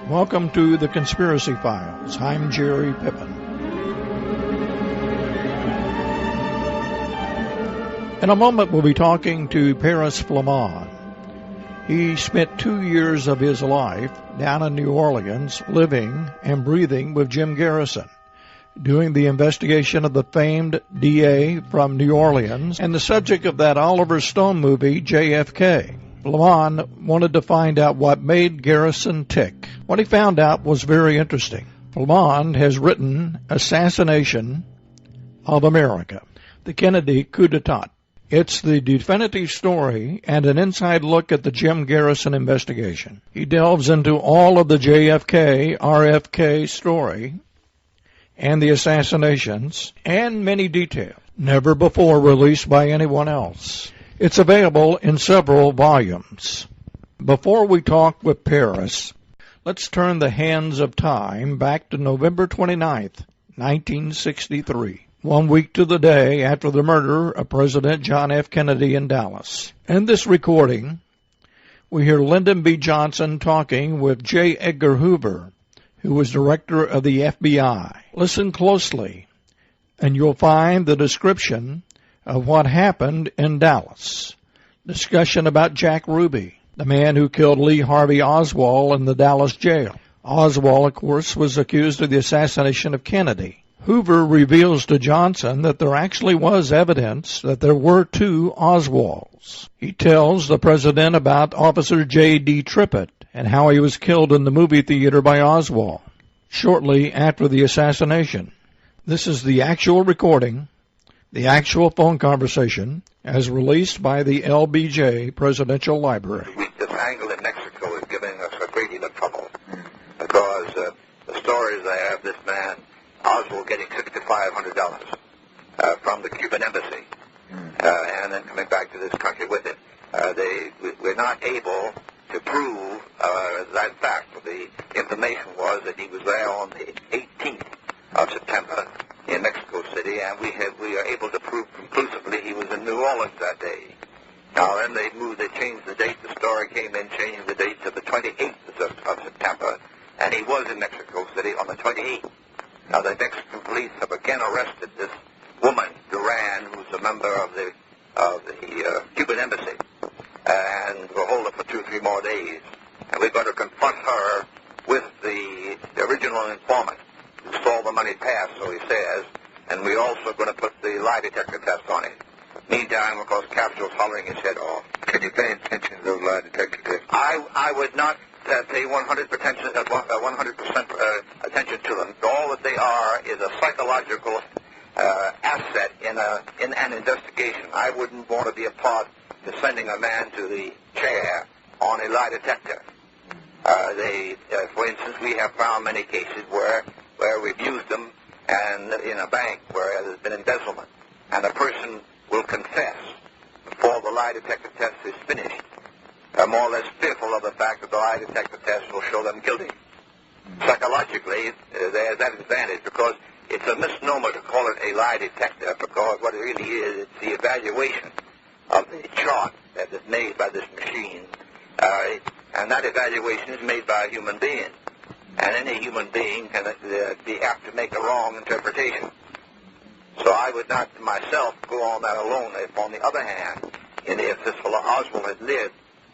Welcome to the Conspiracy Files. I'm Jerry Pippin. In a moment, we'll be talking to Paris Flammonde. He spent 2 years of his life down in New Orleans, living and breathing with Jim Garrison, doing the investigation of the famed DA from New Orleans and the subject of that Oliver Stone movie, JFK. Flammonde wanted to find out what made Garrison tick. What he found out was very interesting. Flammonde has written Assassination of America, the Kennedy coup d'etat. It's the definitive story and an inside look at the Jim Garrison investigation. He delves into all of the JFK, RFK story and the assassinations and many details, never before released by anyone else. It's available in several volumes. Before we talk with Paris, let's turn the hands of time back to November 29th, 1963, 1 week to the day after the murder of President John F. Kennedy in Dallas. In this recording, we hear Lyndon B. Johnson talking with J. Edgar Hoover, who was director of the FBI. Listen closely, and you'll find the description of what happened in Dallas. Discussion about Jack Ruby, the man who killed Lee Harvey Oswald in the Dallas jail. Oswald, of course, was accused of the assassination of Kennedy. Hoover reveals to Johnson that there actually was evidence that there were two Oswalds. He tells the president about Officer J.D. Trippett and how he was killed in the movie theater by Oswald shortly after the assassination. This is the actual recording, the actual phone conversation, as released by the LBJ Presidential Library. This angle in Mexico is giving us a great deal of trouble because the stories there of this man, Oswald, getting $6,500 from the Cuban embassy and then coming back to this country with it. We're not able to prove that fact. The information was that he was there on the 18th of September in Mexico City, and we are able to prove conclusively he was in New Orleans that day. Now then they changed the date. The story came in changing the date to the 28th of September, and he was in Mexico City on the 28th. Now the Mexican police have again arrested this woman, Duran, who's a member of the Cuban embassy, and we'll hold her for 2-3 more days. And we're going to confront her with the original informant who saw the money pass, so he says, and we're also going to put the lie detector test on him. Meantime, of course, Castro's hollering his head off. Can you pay attention to those lie detector tests? I would not pay 100% attention to them. All that they are is a psychological asset in an investigation. I wouldn't want to be a part of sending a man to the chair on a lie detector. For instance, we have found many cases where we've used them and in a bank where there's been embezzlement, and a person will confess before the lie detector test is finished, more or less fearful of the fact that the lie detector test will show them guilty. Psychologically, there's that advantage, because it's a misnomer to call it a lie detector, because what it really is, it's the evaluation of the chart that is made by this machine, and that evaluation is made by a human being. And any human being can be apt to make a wrong interpretation. So I would not myself go on that alone. If, on the other hand, if this fellow Oswald had lived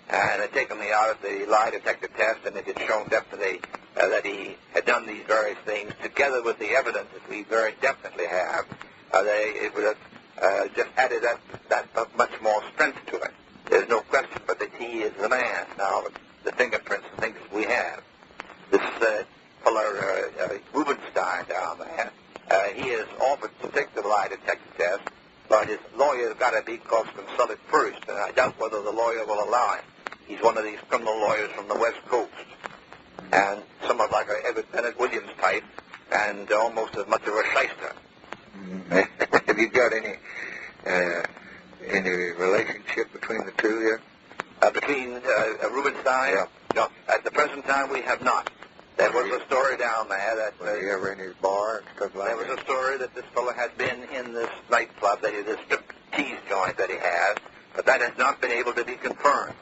and had taken me out of the lie detector test, and it had shown definitely that he had done these various things, together with the evidence that we very definitely have, it would have just added that much more strength to it. There's no question but that he is the man. Now, the fingerprints and things we have. This fellow Rubenstein down there, he has offered to take the lie detector test, but his lawyer's got to be consulted first, and I doubt whether the lawyer will allow him. He's one of these criminal lawyers from the West Coast, and somewhat like a Everett Bennett Williams type, and almost as much of a shyster. Have you got any relationship between the two here? Between Rubenstein? Yeah. No, at the present time we have not. There was a story down there that... Was he ever in his bar and stuff like that? There was a story that this fellow had been in this nightclub, this strip tease joint that he has, but that has not been able to be confirmed.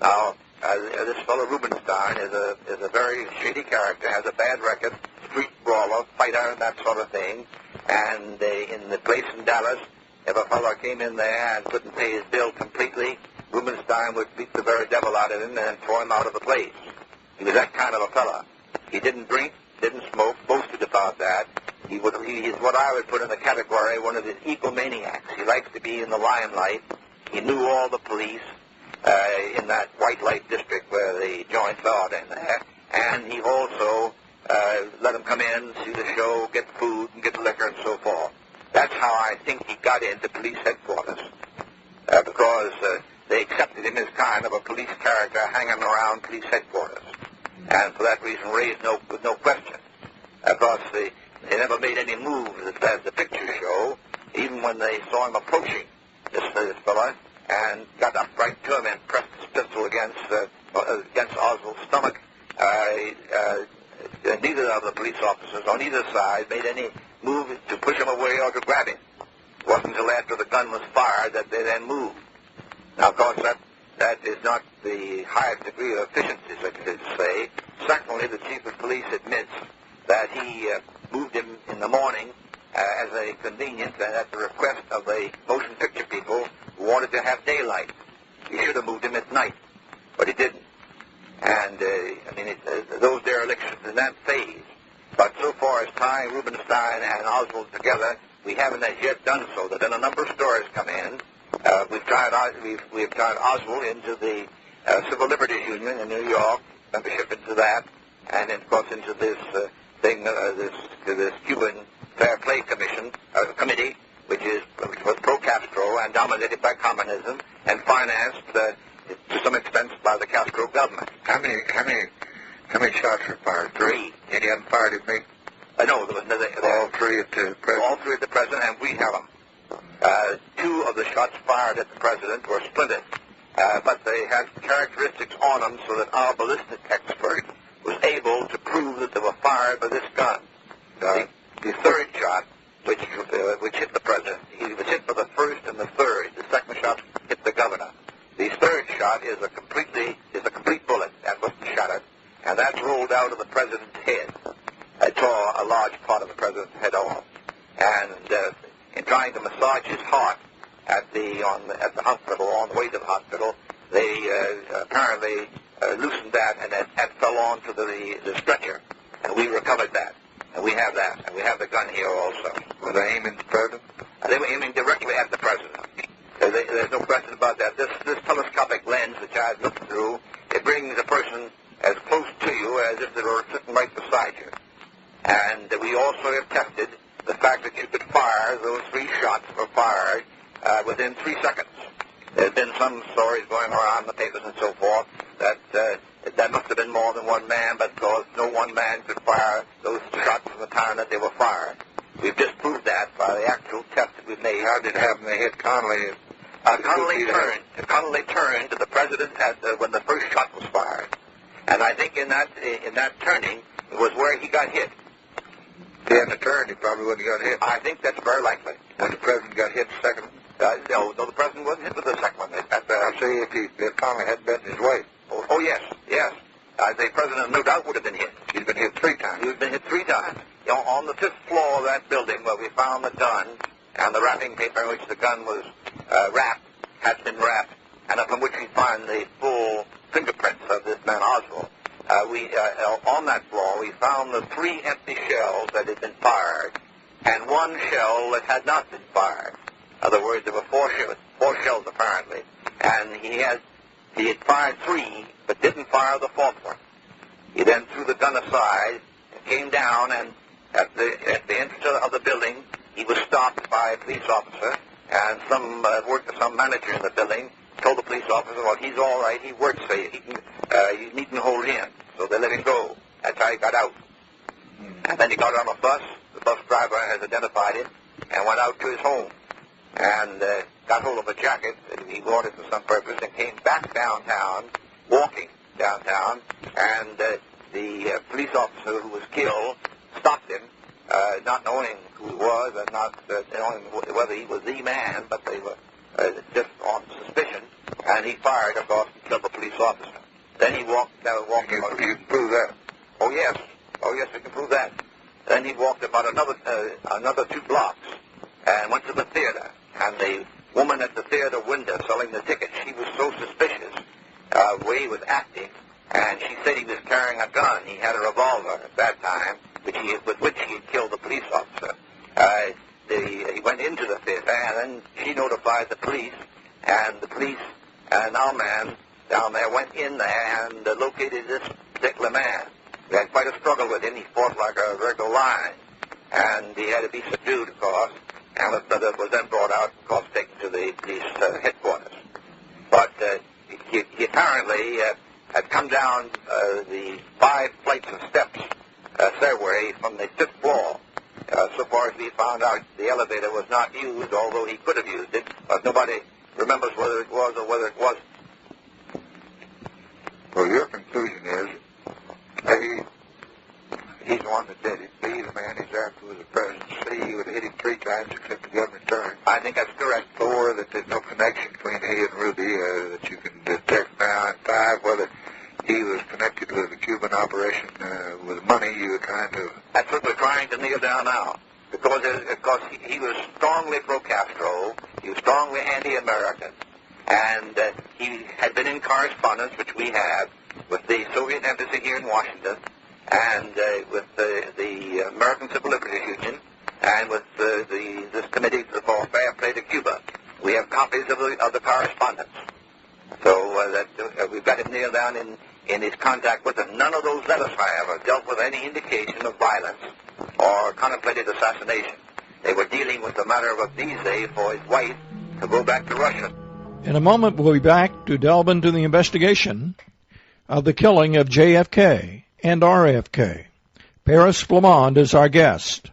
Now, This fellow Rubenstein is a very shady character, has a bad record, street brawler, fighter, and that sort of thing. And in the place in Dallas, if a fellow came in there and couldn't pay his bill completely, Rubenstein would beat the very devil out of him and throw him out of the place. He was that kind of a fellow. He didn't drink, didn't smoke, boasted about that. He's what I would put in the category, one of the egomaniacs. He likes to be in the limelight. He knew all the police in that white light district where the joints are in there. And he also let them come in, see the show, get food, and get liquor, and so forth. That's how I think he got into police headquarters, because they accepted him as kind of a police character hanging around police headquarters. And for that reason raised no question. Of course, they never made any moves as the pictures show, even when they saw him approaching this fellow, and got up right to him and pressed his pistol against Oswald's stomach. Neither of the police officers on either side made any move to push him away or to grab him. It wasn't until after the gun was fired that they then moved. Now, of course, that is not the highest degree of efficiency, so to say. Secondly, the chief of police admits that he moved him in the morning as a convenience and at the request of the motion picture people who wanted to have daylight. He should have moved him at night, but he didn't. And, those derelictions in that phase. But so far as tying Rubenstein and Oswald together, we haven't as yet done so. There have been a number of stories come in. We've tied Oswald into the Civil Liberties Union in New York, membership into that, and of course into this this Cuban Fair Play Committee, which was pro-Castro and dominated by communism and financed to some extent by the Castro government. How many shots were fired? 3. Any of them fired at me? No, there was another. All 3 at the president? All 3 at the president, and we have them. 2 of the shots fired at the president were splintered, but they had characteristics on them so that our ballistic expert was able to prove that they were fired by this gun. The third shot, which hit the president, he was hit by the first and the third. The second shot hit the governor. The third shot is a complete bullet that wasn't shattered, and that's rolled out of the president's head. It tore a large part of the president's head off, and in trying to massage his heart at the hospital, on the way to the hospital, they apparently loosened that, and that fell onto the stretcher, and we recovered that, and we have that, and we have the gun here also. Were they aiming at the president? They were aiming directly at the president. There's no question about that. This telescopic lens which I've looked through, it brings a person as close to you as if they were sitting right beside you. And we also have tested the fact that you could fire, those 3 shots were fired within 3 seconds. There's been some stories going around in the papers and so forth that must have been more than one man, but because no one man could fire those shots from the time that they were fired. We've just proved that by the actual test that we've made. How did it happen? They hit Connolly. Connolly turned to the president when the first shot was fired, and I think in that turning was where he got hit. If he hadn't turned, he probably wouldn't have got hit. I think that's very likely. When the president got hit the second? No, the president wasn't hit with the second one. I say if Connolly had been his way. Oh yes. The president no doubt would have been hit. He's been hit 3 times. He's been hit 3 times. On the 5th floor of that building where we found the gun and the wrapping paper in which the gun was had been wrapped, and upon which we find the full fingerprints of this man Oswald. On that floor we found the 3 empty shells that had been fired and 1 shell that had not been fired. In other words, there were 4 shells apparently, and he had fired 3 but didn't fire the 4th one. He then threw the gun aside and came down, and at the entrance of the building he was stopped by a police officer, and some manager in the building told the police officer, well, he's all right, he works for you, you needn't hold him. So they let him go. That's how he got out. And then he got on a bus. The bus driver has identified him and went out to his home and got hold of a jacket that he wanted for some purpose and came back downtown, walking downtown, and the police officer who was killed stopped him, not knowing who he was and not knowing whether he was the man, but they were just on suspicion, and he fired, of course, and killed the police officer. Then he walked You can prove that. Oh yes, I can prove that. Then he walked about another 2 blocks and went to the theater. And the woman at the theater window selling the tickets, she was so suspicious where he was acting, and she said he was carrying a gun. He had a revolver at that time, with which he had killed the police officer. He went into the theater, and then she notified the police, and the police and our man down there went in there and located this particular man. We had quite a struggle with him. He fought like a regular lion, and he had to be subdued, of course, and was then brought out, of course, taken to the police headquarters. But he apparently had come down the 5 flights of steps stairway from the 5th floor. So far as we found out, the elevator was not used, although he could have used it, but nobody remembers whether it was or whether it wasn't. Well, your conclusion is he's the one that did it. B, the man he's after was the president. C, he would have hit him 3 times except the gun returned. I think that's correct. 4, that there's no connection between he and Ruby that you can detect now. And 5, whether he was connected with the Cuban operation with money you were trying to... That's what we're trying to nail down now. Because he was strongly pro-Castro, he was strongly anti-American, and he had been in correspondence, which we have, with the Soviet embassy here in Washington, and with the American Civil Liberties Union, and with this committee for fair play to Cuba. We have copies of the correspondence. So that we've got it nailed down in his contact with them. None of those letters, however, dealt with any indication of violence or contemplated assassination. They were dealing with the matter of a visa for his wife to go back to Russia. In a moment, we'll be back to delve into the investigation of the killing of JFK and RFK. Paris Flammonde is our guest,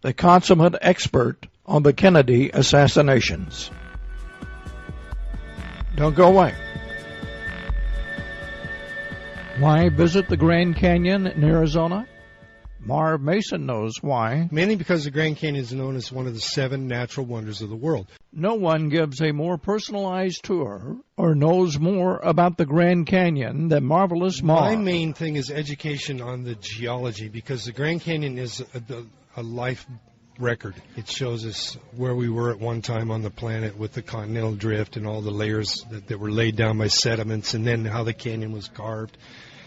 the consummate expert on the Kennedy assassinations. Don't go away. Why visit the Grand Canyon in Arizona? Marv Mason knows why. Mainly because the Grand Canyon is known as one of the 7 natural wonders of the world. No one gives a more personalized tour or knows more about the Grand Canyon than Marvelous Marv. My main thing is education on the geology, because the Grand Canyon is a life record. It shows us where we were at one time on the planet with the continental drift and all the layers that were laid down by sediments, and then how the canyon was carved.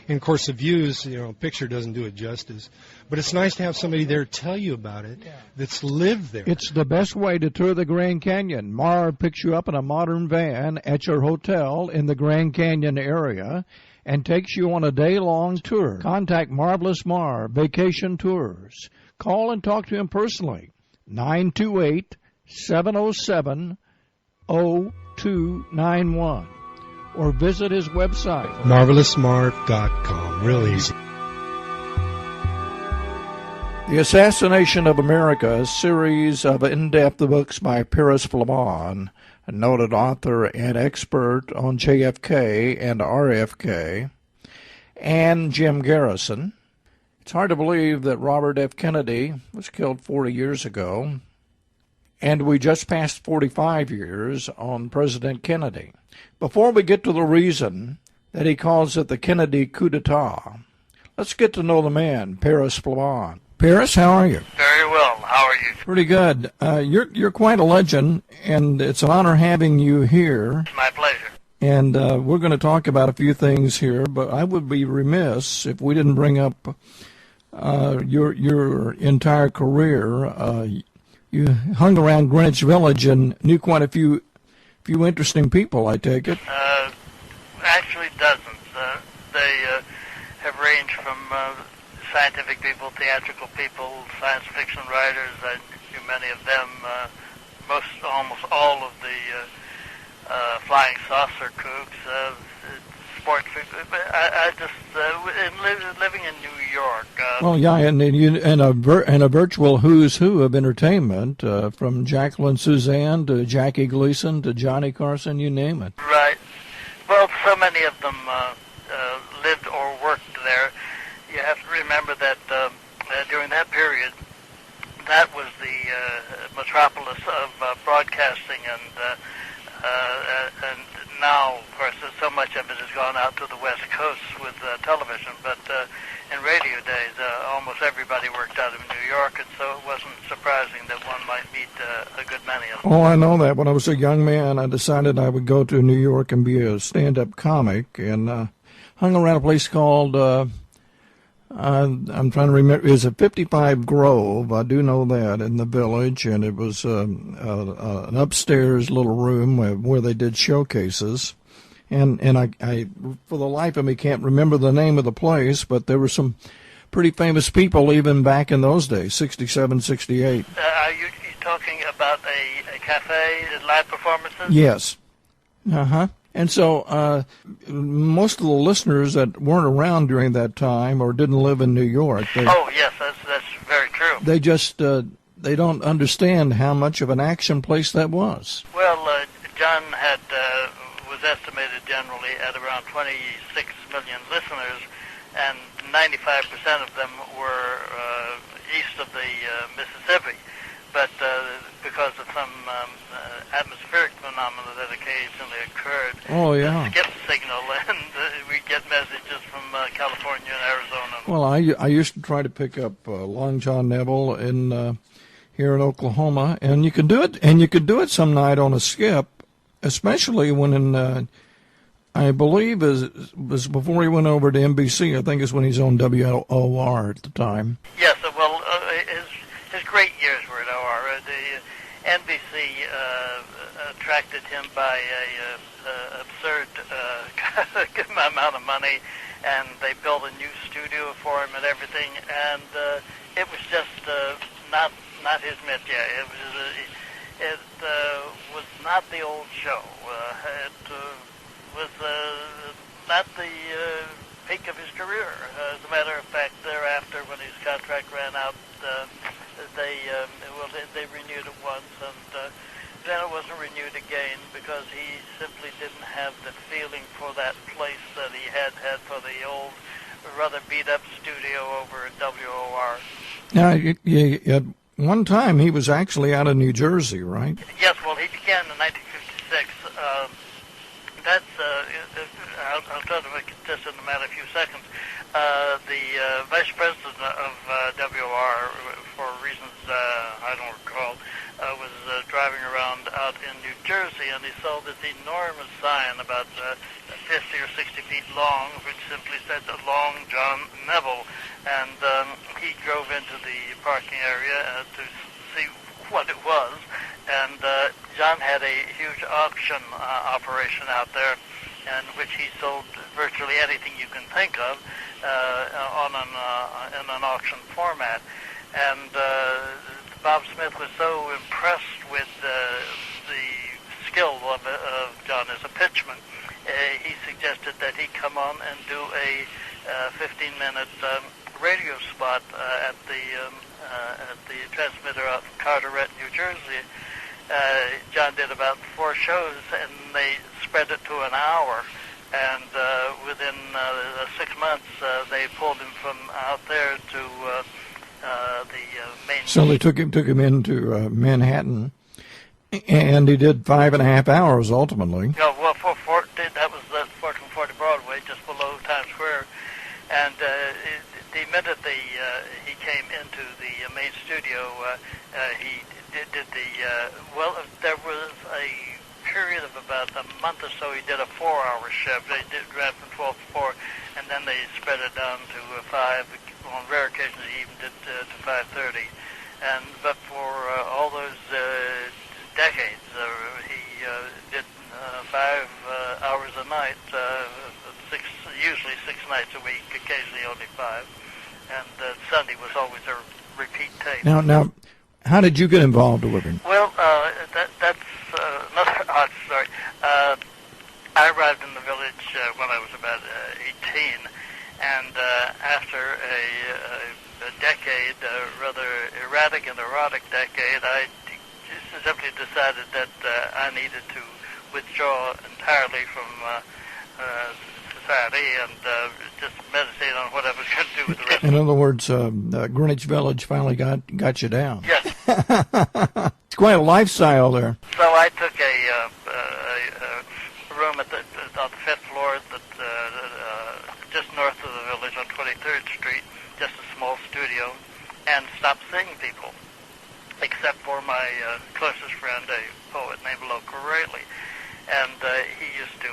And, of course, the views, a picture doesn't do it justice. But it's nice to have somebody there tell you about it that's lived there. It's the best way to tour the Grand Canyon. Marv picks you up in a modern van at your hotel in the Grand Canyon area and takes you on a day-long tour. Contact Marvelous Marv Vacation Tours. Call and talk to him personally. 928-707-0291. Or visit his website. MarvelousMarv.com. Real easy. The Assassination of America, a series of in-depth books by Paris Flammonde, a noted author and expert on JFK and RFK, and Jim Garrison. It's hard to believe that Robert F. Kennedy was killed 40 years ago, and we just passed 45 years on President Kennedy. Before we get to the reason that he calls it the Kennedy coup d'etat, let's get to know the man, Paris Flammonde. Paris, how are you? Very well. How are you? Pretty good. You're quite a legend, and it's an honor having you here. It's my pleasure. And we're going to talk about a few things here, but I would be remiss if we didn't bring up your entire career. You hung around Greenwich Village and knew quite a few interesting people, I take it. Actually, dozens. They have ranged from scientific people, theatrical people, science fiction writers. I knew many of them. Almost all of the flying saucer kooks, sports. I just living in New York. Well, yeah, and a virtual who's who of entertainment, from Jacqueline Suzanne to Jackie Gleason to Johnny Carson, you name it. Right. Well, so many of them lived or worked there. You have to remember that during that period, that was the metropolis of broadcasting, and now, of course, it's so much of it has gone out to the West Coast with television, but in radio days, almost everybody worked out of New York, and so it wasn't surprising that one might meet a good many of them. Oh, I know that. When I was a young man, I decided I would go to New York and be a stand-up comic, and hung around a place called, I'm trying to remember, it was at 55 Grove, I do know that, in the Village, and it was an upstairs little room where they did showcases. And I, for the life of me, can't remember the name of the place, but there were some pretty famous people even back in those days, 67, 68. Are you talking about a cafe, live performances? Yes. Uh-huh. And so most of the listeners that weren't around during that time or didn't live in New York. Oh, yes, that's very true. They just, they don't understand how much of an action place that was. Well, John had... was estimated generally at around 26 million listeners, and 95% of them were east of the Mississippi. But because of some atmospheric phenomena that occasionally occurred, the skip signal, and we get messages from California and Arizona. Well, I used to try to pick up Long John Neville in here in Oklahoma, and you could do it some night on a skip. Especially when I believe it was before he went over to NBC. I think it's when he's on WOR at the time. Yes, well, his great years were at OR. The NBC attracted him by a absurd amount of money, and they built a new studio for him and everything. And it was just not his métier. It was not the old show. It was not the peak of his career. As a matter of fact, thereafter, when his contract ran out, they renewed it once, and then it wasn't renewed again because he simply didn't have the feeling for that place that he had for the old, rather beat-up studio over at WOR. Now, one time he was actually out of New Jersey, right? Yes, well, he began in 1956. I'll try to make it just in a matter of a few seconds. The vice president of WR, for reasons I don't recall, was driving around out in New Jersey, and he saw this enormous sign about 50 or 60 feet long, which simply said Long John Neville. And he drove into the parking area to see what it was. And John had a huge auction operation out there in which he sold virtually anything you can think of in an auction format. And Bob Smith was so impressed with the skill of John as a pitchman, he suggested that he come on and do a 15-minute radio spot at the transmitter out in Carteret, New Jersey. John did about 4 shows, and they spread it to an hour. And within 6 months, they pulled him from out there to the main. So they took him into Manhattan, and he did 5.5 hours ultimately. Yeah, well, that was the 1440 Broadway, just below Times Square. And the minute he came into the main studio, he did there was a period of about a month or so he did a 4-hour shift. They ran from 12 to 4, and then they spread it down to 5. On rare occasions, he even did to 5:30. But for all those decades, he did 5 hours a night, usually 6 nights a week, occasionally only 5. And Sunday was always a repeat tape. Now, how did you get involved with him? Well, that's another odd story. I arrived in the Village when I was about 18, and after a decade, rather erratic and erotic decade, I simply decided that I needed to withdraw entirely from society and just meditate on what I was going to do with the rest. In other words, Greenwich Village finally got you down. Yes. It's quite a lifestyle there. So I took a room on the 5th floor north of the village on 23rd Street, just a small studio, and stopped seeing people, except for my closest friend, a poet named Loco Rayleigh. And he used to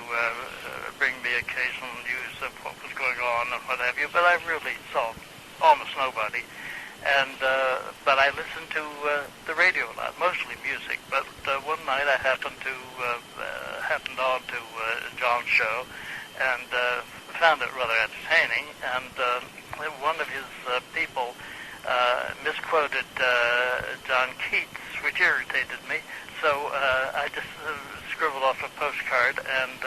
bring me occasional news of what was going on and what have you, but I really saw almost nobody. And but I listened to the radio a lot, mostly music. But one night I happened on to John's show, and found it rather entertaining. And one of his people misquoted John Keats, which irritated me. So I just scribbled off a postcard, and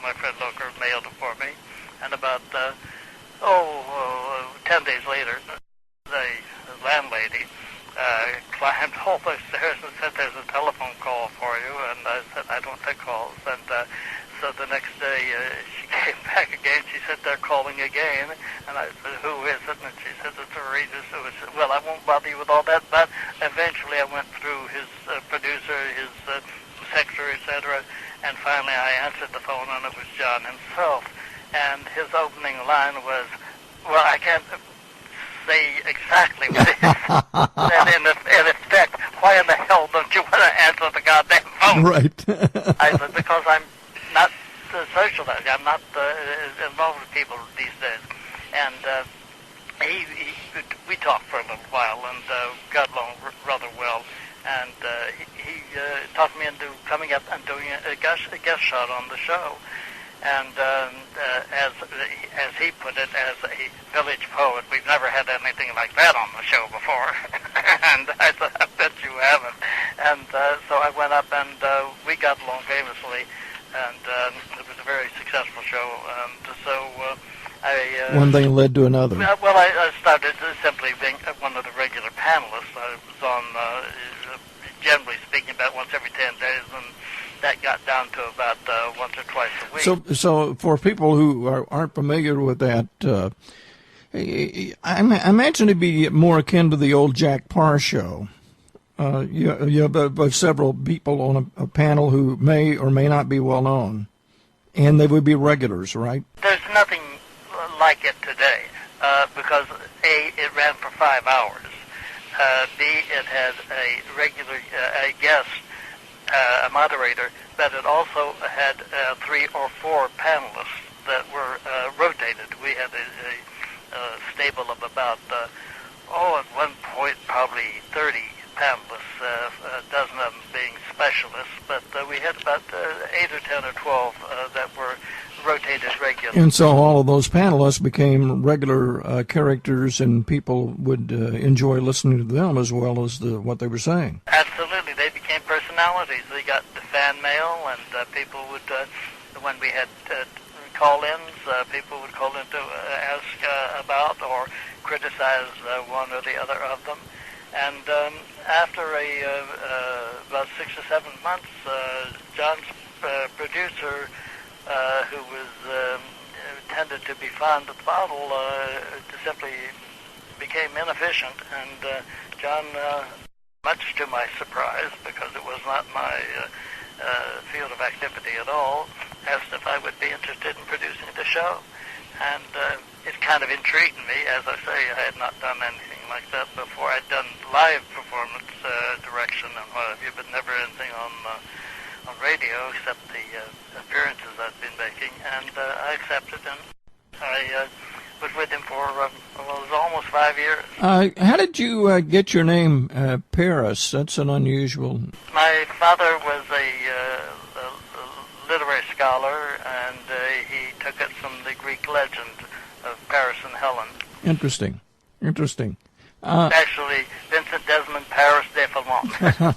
my friend Loker mailed it for me. And about 10 days later, the landlady climbed all those stairs and said, "There's a telephone call for you." And I said, "I don't take calls." And so the next day she came back again. She said, "They're calling again." And I said, "Who is it?" And she said, "It's a Regis." Well, I won't bother you with all that. But eventually I went through his producer, his secretary, etc. And finally I answered the phone, and it was John himself. And his opening line was, well, I can't say exactly what it is. And in effect, why in the hell don't you want to answer the goddamn phone? Right. I said, because I'm not socialized. I'm not involved with people these days. And we talked for a little while and got along rather well. And he talked me into coming up and doing a guest shot on the show. And as he put it, as a village poet, we've never had anything like that on the show before. And I said, I bet you haven't. And so I went up, and we got along famously, and it was a very successful show. And so one thing led to another. Well, I started simply being one of the regular panelists. I was on, generally speaking, about once every 10 days, and that got down to about once or twice a week. So for people who aren't familiar with that, I imagine it'd be more akin to the old Jack Parr show. You have several people on a panel who may or may not be well known, and they would be regulars, right? There's nothing like it today because A, it ran for 5 hours. B, it had a regular a guest. A moderator, but it also had 3 or 4 panelists that were rotated. We had a stable of about, at one point probably 30 panelists, a dozen of them being specialists, but we had about 8 or 10 or 12 that were rotated regularly. And so all of those panelists became regular characters, and people would enjoy listening to them as well as what they were saying. Absolutely. They became personalities. They got the fan mail, and people would, when we had call-ins, people would call in to ask about or criticize one or the other of them. And after about 6 or 7 months, John's producer, who was tended to be fond of the bottle, simply became inefficient, and John, much to my surprise, because it was not my field of activity at all, asked if I would be interested in producing the show. And it kind of intrigued me. As I say, I had not done anything like that before. I'd done live performance direction and what have you, but never anything on radio except the appearances I'd been making. And I accepted, and I was with him for it was almost 5 years. How did you get your name, Paris? That's an unusual. My father was a literary scholar, and he took it from the Greek legend of Paris and Helen. Interesting. Actually, Vincent Desmond Paris de Flammonde.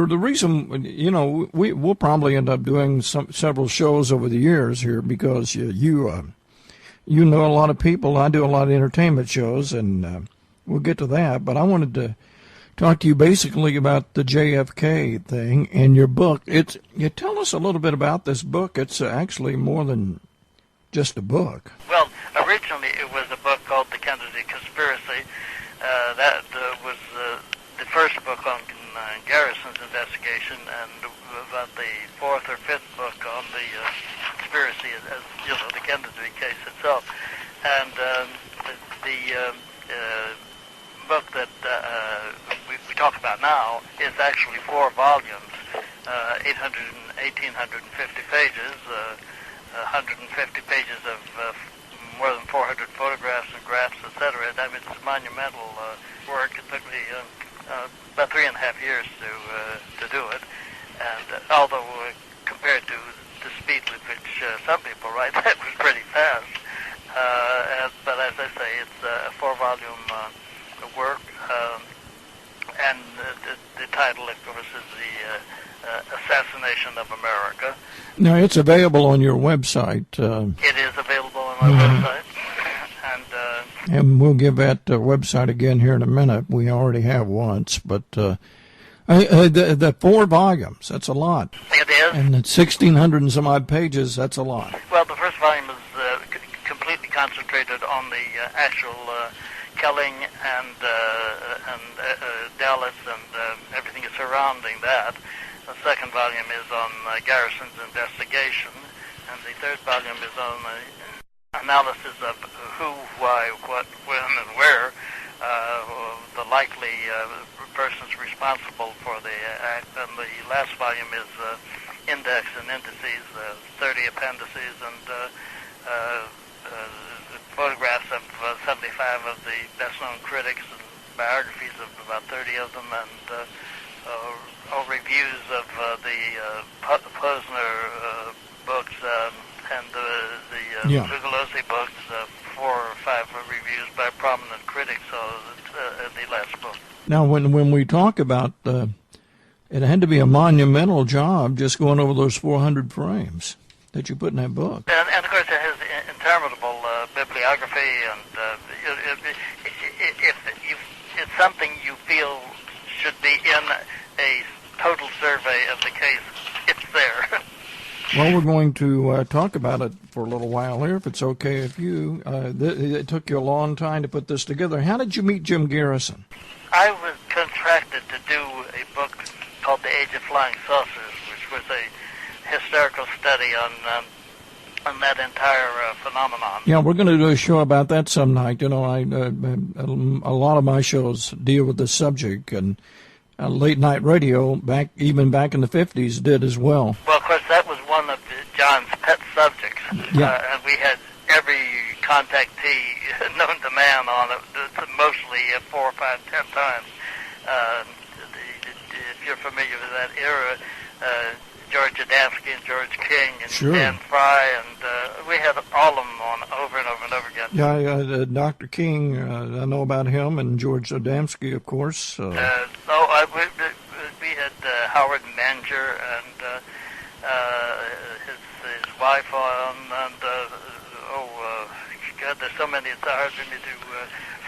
The reason, we'll probably end up doing several shows over the years here because you know a lot of people. I do a lot of entertainment shows, and we'll get to that. But I wanted to talk to you basically about the JFK thing and your book. You tell us a little bit about this book. It's actually more than just a book. Well, originally it was a book called The Kennedy Conspiracy. That was the first book on Garrison's investigation, and about the 4th or 5th book on the conspiracy And the book that we talk about now is actually 4 volumes, 1,850 pages, 150 pages of more than 400 photographs and graphs, etc. I mean, it's monumental work. It took me about 3.5 years to do it. And although compared to the speed with which some people write, that was pretty fast. But as I say, it's a 4-volume work. And the title, of course, is the Assassination of America. Now, it's available on your website. It is available on my website. And we'll give that website again here in a minute. We already have once. But the 4 volumes, that's a lot. It is. And it's 1,600 and some odd pages, that's a lot. Well, the first volume is completely concentrated on the actual killing and Dallas and everything surrounding that. The second volume is on Garrison's investigation, and the third volume is on analysis of who, why, what, when, and where, the likely persons responsible for the act. And the last volume is index and indices, 30 appendices, and photographs of 75 of the best-known critics and biographies of about 30 of them, and reviews of the Posner books and the Ugolosi books, 4 or 5 reviews by prominent critics, so the last book. Now, when we talk about it had to be a monumental job just going over those 400 frames that you put in that book. And of course, it has interminable bibliography, and if it's something you feel should be in a total survey of the case, it's there. Well, we're going to talk about it for a little while here, if it's okay with you. It took you a long time to put this together. How did you meet Jim Garrison? I was contracted to do a book called The Age of Flying Saucers, which was a historical study on that entire phenomenon. Yeah, we're going to do a show about that some night. You know, a lot of my shows deal with this subject, and late night radio, even back in the 50s, did as well. Well, of course, that was one of John's pet subjects. Yeah. And we had every contactee known to man on it, mostly 4, 5, 10 times. If you're familiar with that era, George Adamski and George King and Dan Fry, and we had all of them on over and over and over again. Yeah, Dr. King, I know about him, and George Adamski, of course. We had Howard Manger and his wife on, and God, there's so many, it's hard for me to...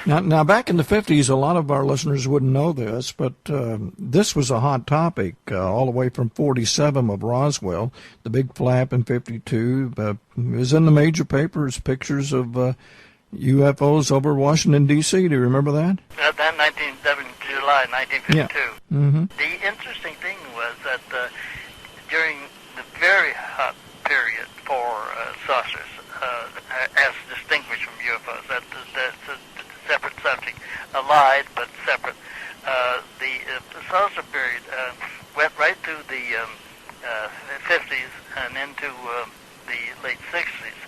Now, back in the 50s, a lot of our listeners wouldn't know this, but this was a hot topic all the way from 47 of Roswell, the big flap in 52. It was in the major papers, pictures of UFOs over Washington, D.C. Do you remember that? July 1952. Yeah. Mm-hmm. The interesting thing was that during the very hot period for saucers, as distinguished from UFOs, that's a separate subject, allied but separate. The saucer period went right through the 50s and into the late 60s.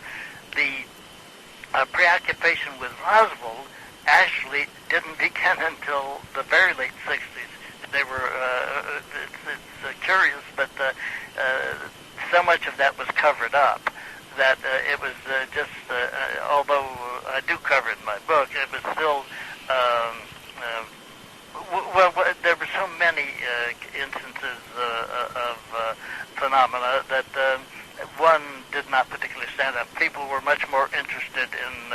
The preoccupation with Roswell actually didn't begin until the very late 60s. They were, it's curious, but so much of that was covered up that it was just, although I do cover it in my book, it was still, there were so many instances of phenomena that one did not particularly stand up. People were much more interested in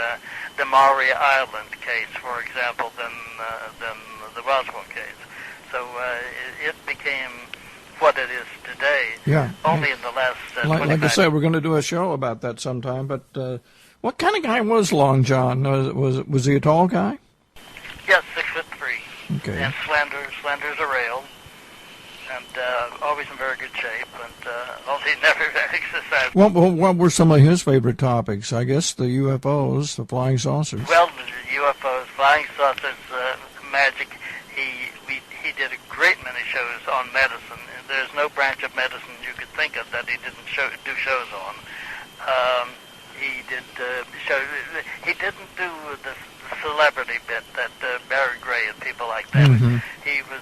the Maury Island case, for example, than the Roswell case. So it became what it is today. Yeah. Only in the last 25 like I said, we're going to do a show about that sometime. But what kind of guy was Long John? Was he a tall guy? Yes, 6'3". Okay. And slender as a rail. always in very good shape, and although he never exercised. What were some of his favorite topics? I guess the UFOs, the flying saucers. Well, the UFOs, flying saucers, magic. He did a great many shows on medicine. There's no branch of medicine you could think of that he didn't do shows on. He did shows. He didn't do the celebrity bit that Barry Gray and people like that. Mm-hmm. He was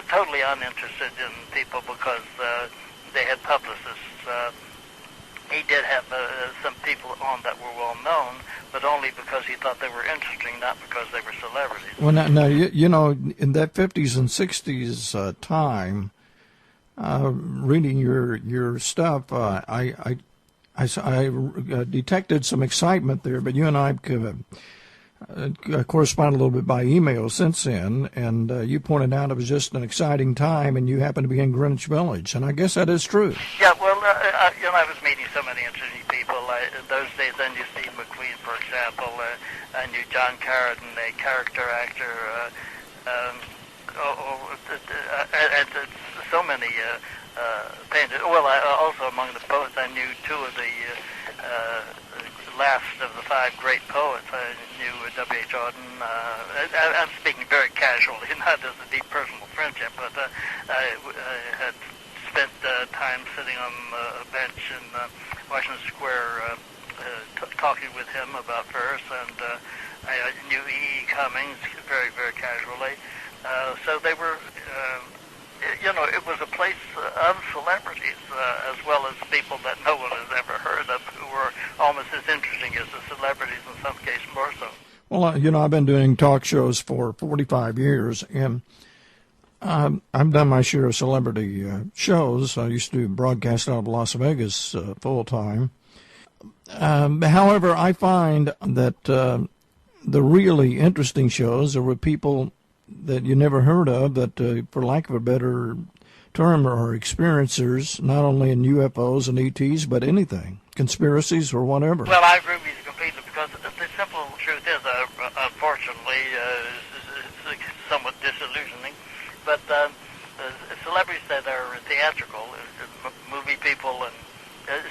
totally uninterested in people because they had publicists. He did have some people on that were well known, but only because he thought they were interesting, not because they were celebrities. Well, now you know, in that 50s and 60s time, reading your stuff, I detected some excitement there. But you and I corresponded a little bit by email since then, and you pointed out it was just an exciting time, and you happened to be in Greenwich Village, and I guess that is true. Yeah, well, I was meeting so many interesting people. In those days, I knew Steve McQueen, for example. I knew John Carradine, a character actor. And so many painters. Well, also among the poets, I knew two of the last of the five great poets. I knew W.H. Auden. I'm speaking very casually, not as a deep personal friendship, but I had spent time sitting on a bench in Washington Square talking with him about verse, and I knew E. Cummings very, very casually. So they were, it was a place of celebrities as well as people that no one has ever heard of who were almost as interesting as the celebrities, in some cases more so. Well, I've been doing talk shows for 45 years, and I've done my share of celebrity shows. I used to broadcast out of Las Vegas full time. However, I find that the really interesting shows are with people that you never heard of, that, for lack of a better term, are experiencers, not only in UFOs and ETs, but anything, conspiracies or whatever. Well, I agree with you completely, because the simple truth is, unfortunately, it's somewhat disillusioning, but celebrities that are theatrical, movie people and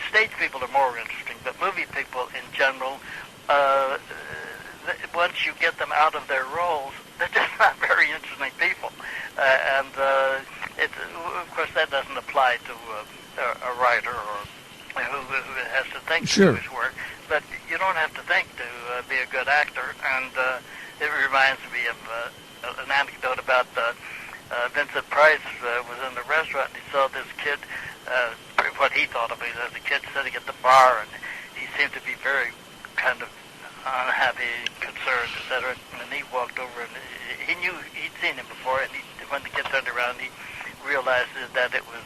stage people are more interesting, but movie people in general, once you get them out of their roles, they're just not very interesting people. And of course, that doesn't apply to a writer or who has to think sure. to do his work. But you don't have to think to be a good actor. And it reminds me of an anecdote about Vincent Price was in the restaurant, and he saw this kid, what he thought of it as a kid sitting at the bar, and he seemed to be very kind of unhappy, concerned, etc. And he walked over, and he knew he'd seen him before, and when the kid turned around, he realized that it was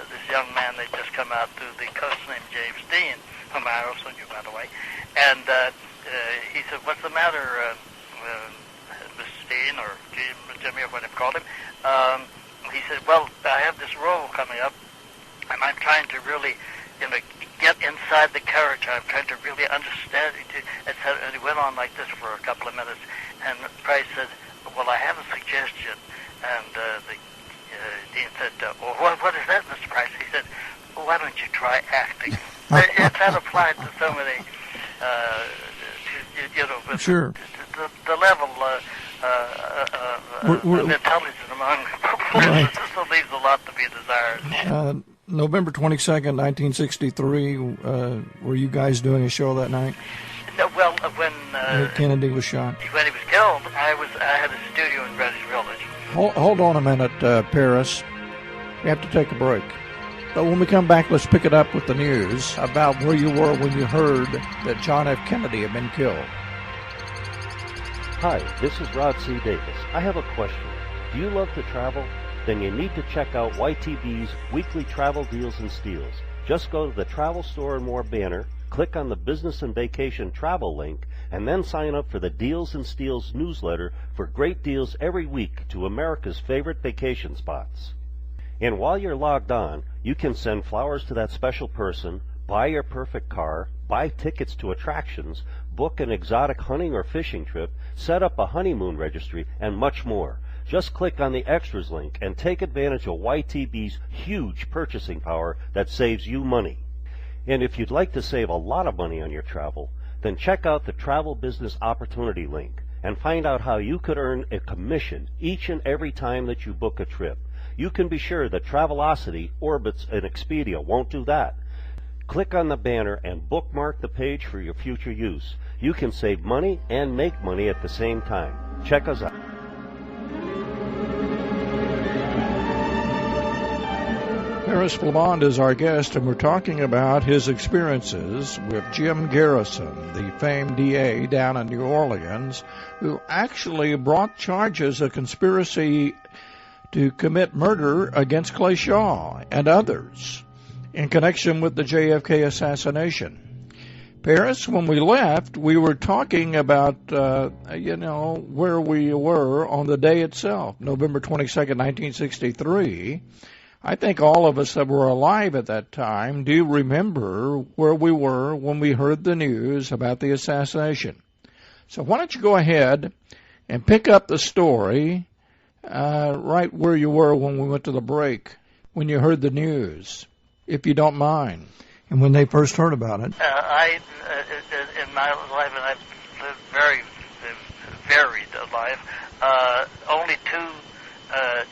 this young man that just come out through the coast named James Dean, whom I also knew, by the way. And he said, "What's the matter, Mr. Dean, or Jimmy, or whatever you called him?" He said, "Well, I have this role coming up, and I'm trying to really, get inside the character. I'm trying to really understand it." And he went on like this for a couple of minutes. And Price said, "Well, I have a suggestion." And the Dean said, "Well, what is that, Mr. Price?" He said, "Well, why don't you try acting?" That applied to so many, sure. The level of intelligence among publicists still leaves a lot to be desired. November 22nd, 1963, were you guys doing a show that night? No, well, when Kennedy was shot. When he was killed, I had a studio in Greenwich Village. Hold on a minute, Paris. We have to take a break. But when we come back, let's pick it up with the news about where you were when you heard that John F. Kennedy had been killed. Hi, this is Rod C. Davis. I have a question. Do you love to travel? Then you need to check out YTV's weekly travel deals and steals. Just go to the Travel Store and More banner, click on the Business and Vacation Travel link, and then sign up for the Deals and Steals newsletter for great deals every week to America's favorite vacation spots. And while you're logged on, you can send flowers to that special person, buy your perfect car, buy tickets to attractions, book an exotic hunting or fishing trip, set up a honeymoon registry, and much more. Just click on the Extras link and take advantage of YTB's huge purchasing power that saves you money. And if you'd like to save a lot of money on your travel, then check out the Travel Business Opportunity link and find out how you could earn a commission each and every time that you book a trip. You can be sure that Travelocity, Orbitz, and Expedia won't do that. Click on the banner and bookmark the page for your future use. You can save money and make money at the same time. Check us out. Paris Flammonde is our guest, and we're talking about his experiences with Jim Garrison, the famed DA down in New Orleans, who actually brought charges of conspiracy to commit murder against Clay Shaw and others in connection with the JFK assassination. Paris, when we left, we were talking about, where we were on the day itself, November 22nd, 1963. I think all of us that were alive at that time do remember where we were when we heard the news about the assassination. So why don't you go ahead and pick up the story right where you were when we went to the break, when you heard the news, if you don't mind, and when they first heard about it. In my life, and I've lived very varied life, only 2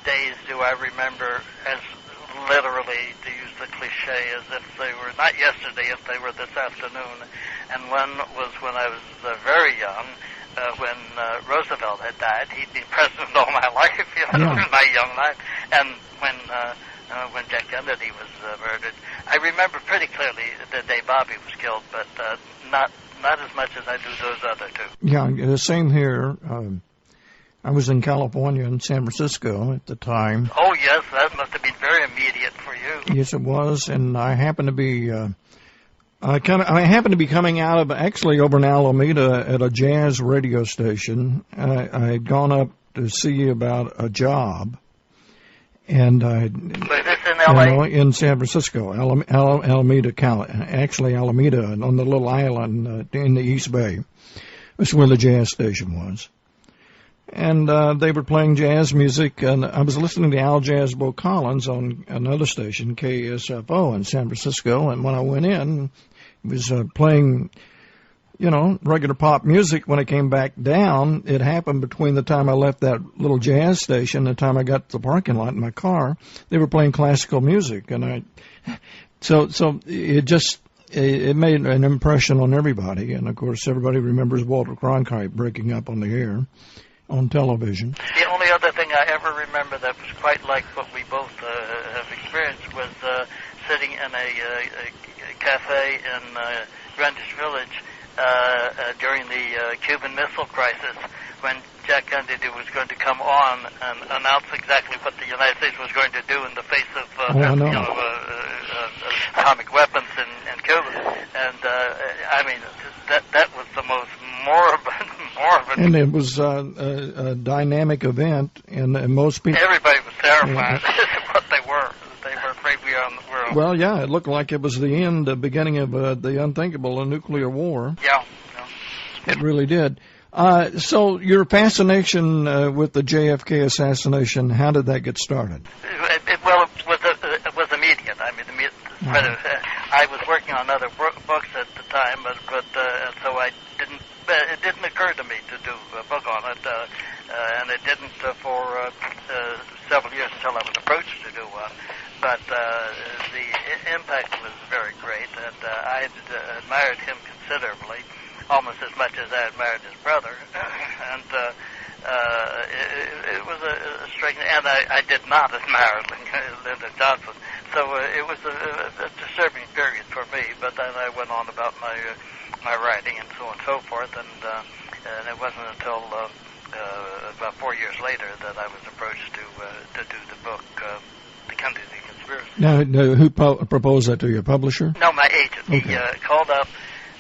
days do I remember as literally, to use the cliche, as if they were not yesterday, if they were this afternoon. And one was when I was very young, when Roosevelt had died. He'd been president all my life, in my young life. And when Jack Kennedy was murdered, I remember pretty clearly the day Bobby was killed, but not as much as I do those other 2. Yeah, the same here. I was in California, in San Francisco at the time. Oh, yes, that must have been very immediate for you. Yes, it was, and I happened to be, I happened to be coming out of, actually over in Alameda at a jazz radio station. I had gone up to see about a job, and Was this in L.A.? In San Francisco, Alameda, actually Alameda, on the little island in the East Bay. That's where the jazz station was. And they were playing jazz music, and I was listening to Al Jazzbo Collins on another station, KSFO, in San Francisco, and when I went in, it was playing, regular pop music. When I came back down, it happened between the time I left that little jazz station and the time I got to the parking lot in my car. They were playing classical music, and so it just... It made an impression on everybody, and of course everybody remembers Walter Cronkite breaking up on the air, on television. The only other thing I ever remember that was quite like what we both have experienced was sitting in a cafe in Greenwich Village during the Cuban Missile Crisis, when Jack Kennedy was going to come on and announce exactly what the United States was going to do in the face of atomic weapons in Cuba. And that was the most morbid. And it was a dynamic event, and most people... Everybody was terrified. What they were. They were afraid we were on the world. Well, yeah, it looked like it was the beginning of the unthinkable, a nuclear war. Yeah. It really did. So your fascination with the JFK assassination, how did that get started? It was immediate. I mean, I was working on other books at the time, but so it didn't occur to me to do a book on it, and it didn't for several years until I was approached to do one. But the impact was very great, and I admired him considerably, almost as much as I admired his brother, and it was a striking, and I did not admire Lyndon Johnson, so it was a disturbing period for me, but then I went on about my writing and so on and so forth, and it wasn't until about 4 years later that I was approached to do the book, The Kennedy Conspiracy. Now, who proposed that to you, a publisher? No, my agent. Okay. He called up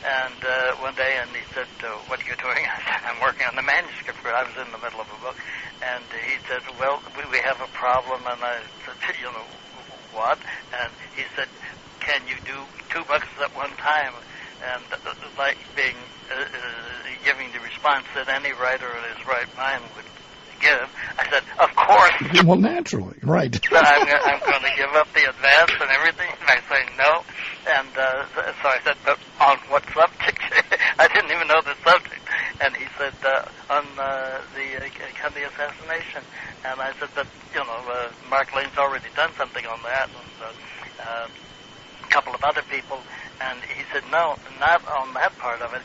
and one day, and he said, what are you doing? I said, I'm working on the manuscript. I was in the middle of a book. And he said, well, we have a problem. And I said, what? And he said, can you do 2 books at one time? And like giving the response that any writer in his right mind would give, I said, of course. Well, naturally, right. I'm going to give up the advance and everything. And I say no. And so I said, but on what subject? I didn't even know the subject. And he said, on the Kennedy assassination. And I said, but, Mark Lane's already done something on that, and a couple of other people. And he said, no, not on that part of it.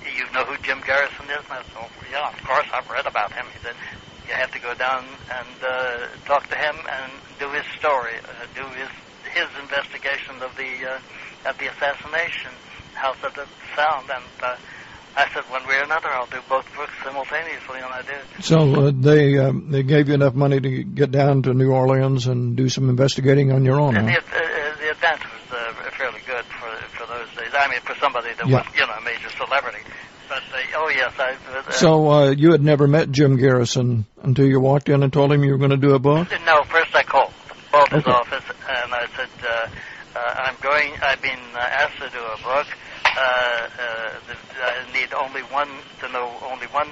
You know who Jim Garrison is? And I said, oh, yeah, of course, I've read about him. He said, you have to go down and talk to him and do his story, do his investigation of the assassination. How does it sound? And I said, one way or another, I'll do both books simultaneously, and I did. So they gave you enough money to get down to New Orleans and do some investigating on your own, huh? The advance was fairly good for those days. I mean, for somebody that was, a major celebrity. But, oh, yes. So you had never met Jim Garrison until you walked in and told him you were going to do a book? No, first I called his office, and I said, I've been asked to do a book. I need only one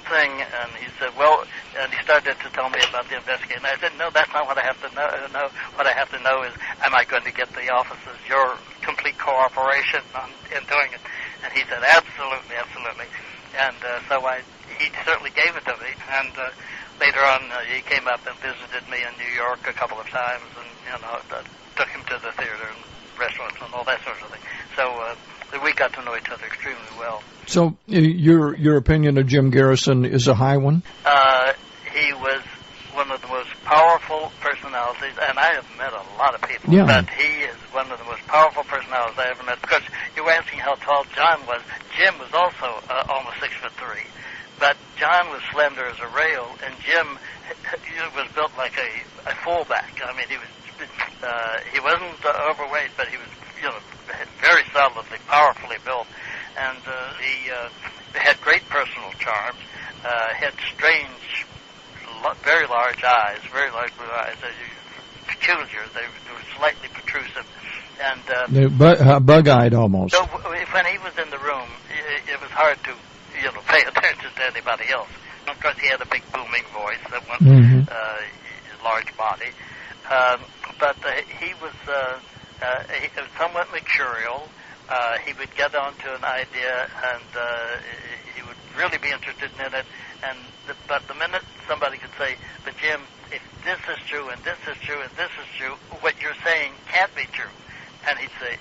thing. And he said, well, and he started to tell me about the investigation. I said, no, that's not what I have to know. No, what I have to know is, am I going to get the offices your complete cooperation in doing it? And he said, absolutely, absolutely. And so he certainly gave it to me. And later on, he came up and visited me in New York a couple of times, and took him to the theater and restaurants and all that sort of thing. So we got to know each other extremely well. So your opinion of Jim Garrison is a high one? He was one of the most powerful personalities, and I have met a lot of people, but he is one of the most powerful personalities I ever met. Because you were asking how tall John was. Jim was also almost 6'3", but John was slender as a rail, and Jim was built like a fullback. I mean, he wasn't overweight, but he was very solidly, powerfully built, and he had great personal charm. Had strange, very large eyes, very large blue eyes. Peculiar. They were slightly protrusive, and bug-eyed almost. So when he was in the room, it was hard to pay attention to anybody else. Of course, he had a big booming voice that went large body, but he was somewhat mercurial. He would get onto an idea, and he would really be interested in it. But the minute somebody could say, "But Jim, if this is true, and this is true, and this is true, what you're saying can't be true," and he'd say,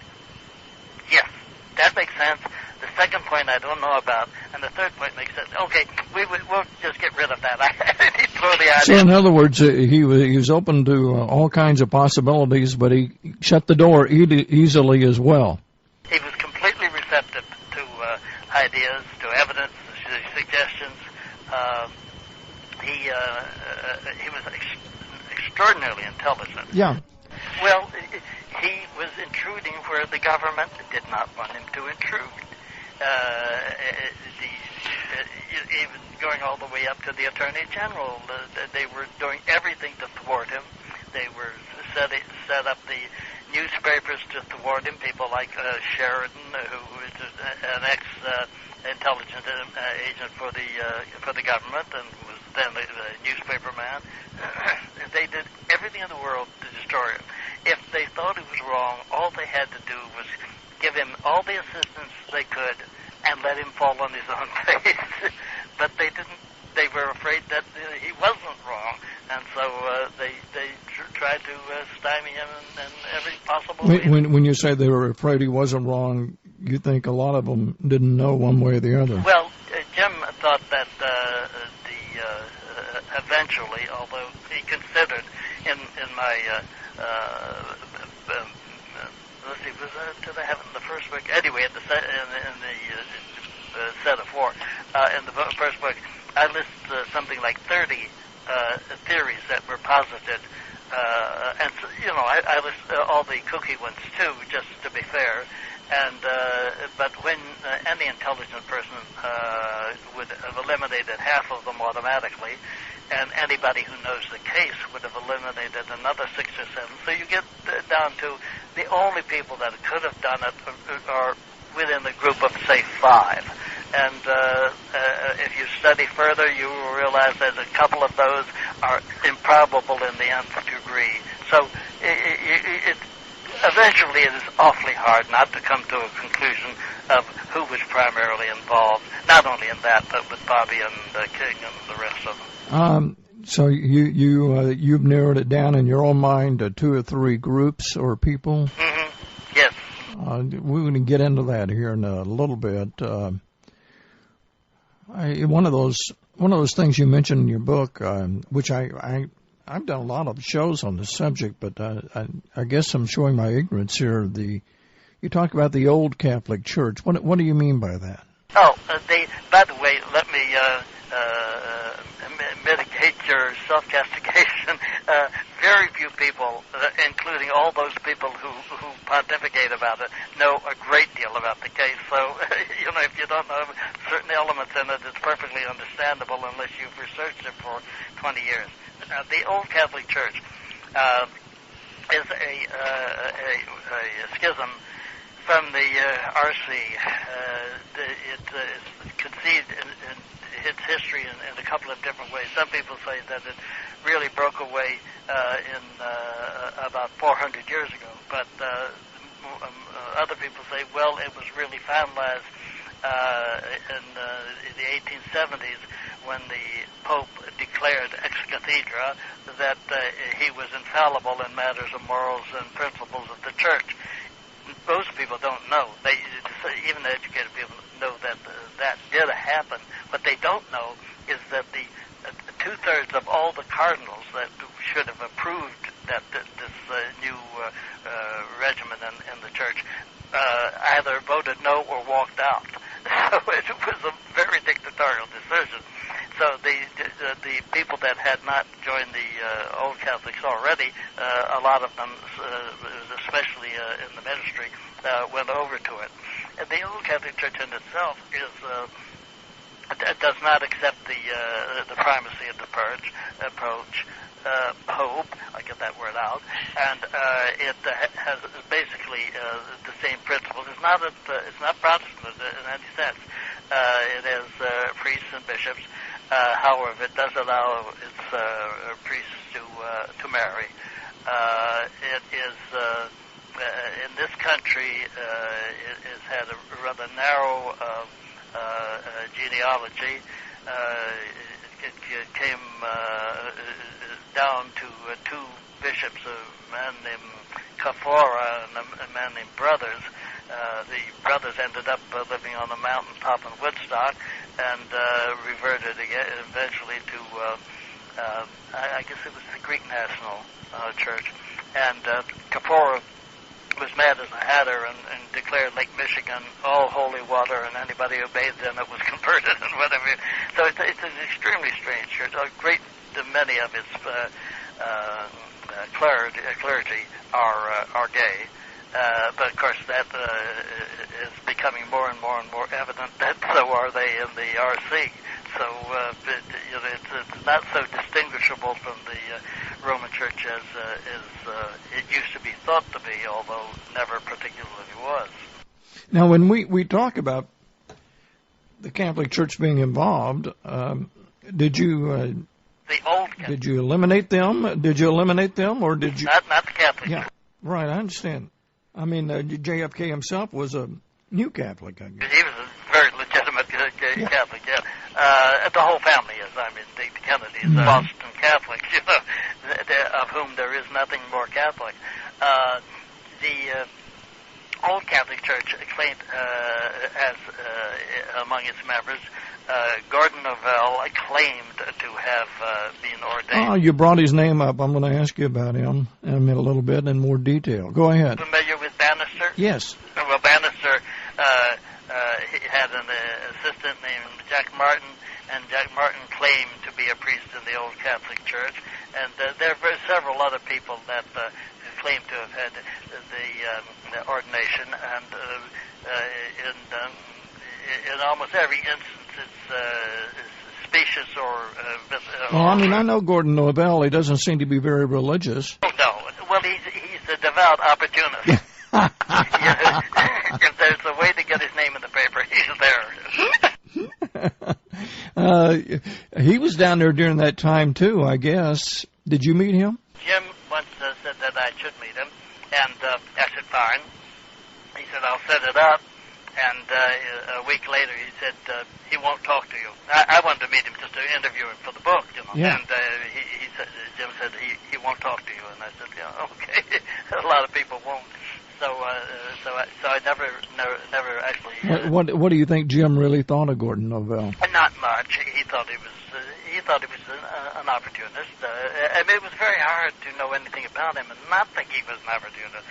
"Yes, that makes sense. The second point I don't know about, and the third point makes sense. Okay, we'll just get rid of that." He'd throw the idea. So in other words, he was open to all kinds of possibilities, but he shut the door easily as well. He was completely receptive to ideas, to evidence, to suggestions. He was extraordinarily intelligent. Yeah. Well, he was intruding where the government did not want him to intrude. Even going all the way up to the Attorney General, they were doing everything to thwart him. They were set up the newspapers to thwart him. People like Sheridan, who was an ex-intelligence agent for the government and was then a newspaper man. They did everything in the world to destroy him. If they thought he was wrong, all they had to do was give him all the assistance they could and let him fall on his own face. But they didn't. They were afraid that he wasn't wrong, and so they tried to stymie him in every possible way. When you say they were afraid he wasn't wrong, you think a lot of them didn't know one way or the other. Well, Jim thought that eventually, although he considered in my let's see, did I have it in the first book? Anyway, in the set of four, in the first book, I list something like 30 theories that were posited, and I list all the kooky ones too, just to be fair. And but when any intelligent person would have eliminated half of them automatically, and anybody who knows the case would have eliminated another 6 or 7. So you get down to the only people that could have done it are within the group of, say, 5. And if you study further, you will realize that a couple of those are improbable in the nth degree. So eventually it is awfully hard not to come to a conclusion of who was primarily involved, not only in that, but with Bobby and King and the rest of them. So you've narrowed it down in your own mind to 2 or 3 groups or people? Mm-hmm. Yes. We're going to get into that here in a little bit. One of those things you mentioned in your book, which I've done a lot of shows on this subject, but I guess I'm showing my ignorance here. You talk about the old Catholic Church. What do you mean by that? Oh, by the way, let me mitigate your self-castigation. Very few people, including all those people who pontificate about it, know a great deal about the case. So, if you don't know certain elements in it, it's perfectly understandable unless you've researched it for 20 years. The old Catholic Church is a schism from the RC. It is conceived in its history in a couple of different ways. Some people say that it really broke away in about 400 years ago, but other people say, well, it was really finalized in the 1870s when the Pope declared ex cathedra that he was infallible in matters of morals and principles of the Church. Most people don't know. Even the educated people know that that did happen. What they don't know is that the 2/3 of all the cardinals that should have approved that this new regimen in the Church either voted no or walked out. So it was a very dictatorial decision. So the people that had not joined the old Catholics already, a lot of them, especially in the ministry, went over to it. And the old Catholic Church in itself does not accept the primacy of the approach. Pope, I get that word out, and it has basically the same principles. It's not Protestant in any sense. It has priests and bishops. However, it does allow its priests to marry. It is in this country. It has had a rather narrow genealogy. It came down to 2 bishops, a man named Kafora and a man named Brothers. The brothers ended up living on a mountaintop in Woodstock and reverted again, eventually to, I guess it was the Greek National Church. And Kafora was mad as a hatter and declared Lake Michigan all holy water, and anybody who bathed in it was converted and whatever. So it's an extremely strange church. Many of its clergy are gay. But of course that is becoming more and more evident that so are they in the RC. So it's not so distinguishable from the Roman Church as it used to be thought to be, although never particularly was. Now, when we talk about the Catholic Church being involved, did you eliminate them? Did you eliminate them, or did you? Not the Catholic Yeah, Church. right. I understand. I mean, JFK himself was a new Catholic, I guess. He was a very legitimate Catholic, yeah. The whole family is. I mean, the Kennedys, Boston Catholics, of whom there is nothing more Catholic. The old Catholic Church claimed as among its members, Gordon Novell claimed to have been ordained. Oh, you brought his name up. I'm going to ask you about him in a little bit in more detail. Go ahead. Familiar with Bannister? Yes. Well, Bannister he had an assistant named Jack Martin, and Jack Martin claimed to be a priest in the old Catholic Church. And there were several other people that claim to have had the ordination, and in almost every instance it's specious or... well, I mean, I know Gordon Novell. He doesn't seem to be very religious. Oh, no. Well, he's a devout opportunist. If there's a way to get his name in the paper, he's there. He was down there during that time, too, I guess. Did you meet him? Jim once said that I should meet him, and I said, fine. He said, I'll set it up. And a week later, he said, he won't talk to you. I wanted to meet him just to interview him for the book, you know. Yeah. And he said, Jim said, he won't talk to you. And I said, yeah, okay. A lot of people won't. So I never actually. What do you think Jim really thought of Gordon Novell? Not much. He thought he was an opportunist. I mean, it was very hard to know anything about him and not think he was an opportunist.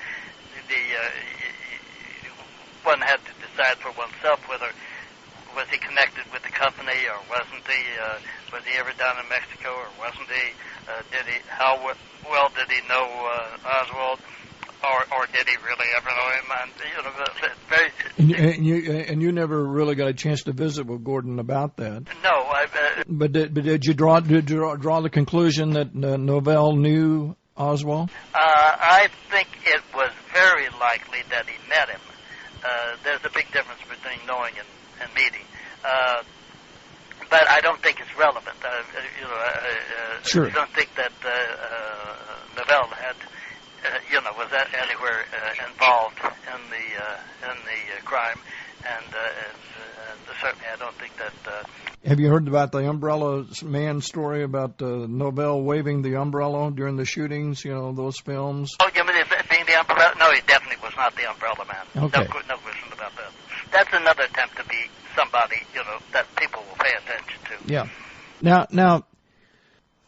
One had to decide for oneself whether was he connected with the company or wasn't he? Was he ever down in Mexico or wasn't he? How well did he know Oswald? Or did he really ever know him? And And you never really got a chance to visit with Gordon about that. No, But did you draw the conclusion that Novell knew Oswald? I think it was very likely that he met him. There's a big difference between knowing and meeting. But I don't think it's relevant. Sure. I don't think that Novell had, was anywhere involved in the crime, and certainly I don't think that. Have you heard about the Umbrella Man story about Novell waving the umbrella during the shootings? You know, those films. Oh, you mean being the umbrella? No, he definitely was not the Umbrella Man. Okay. No question about that. That's another attempt to be somebody, that people will pay attention to. Yeah. Now,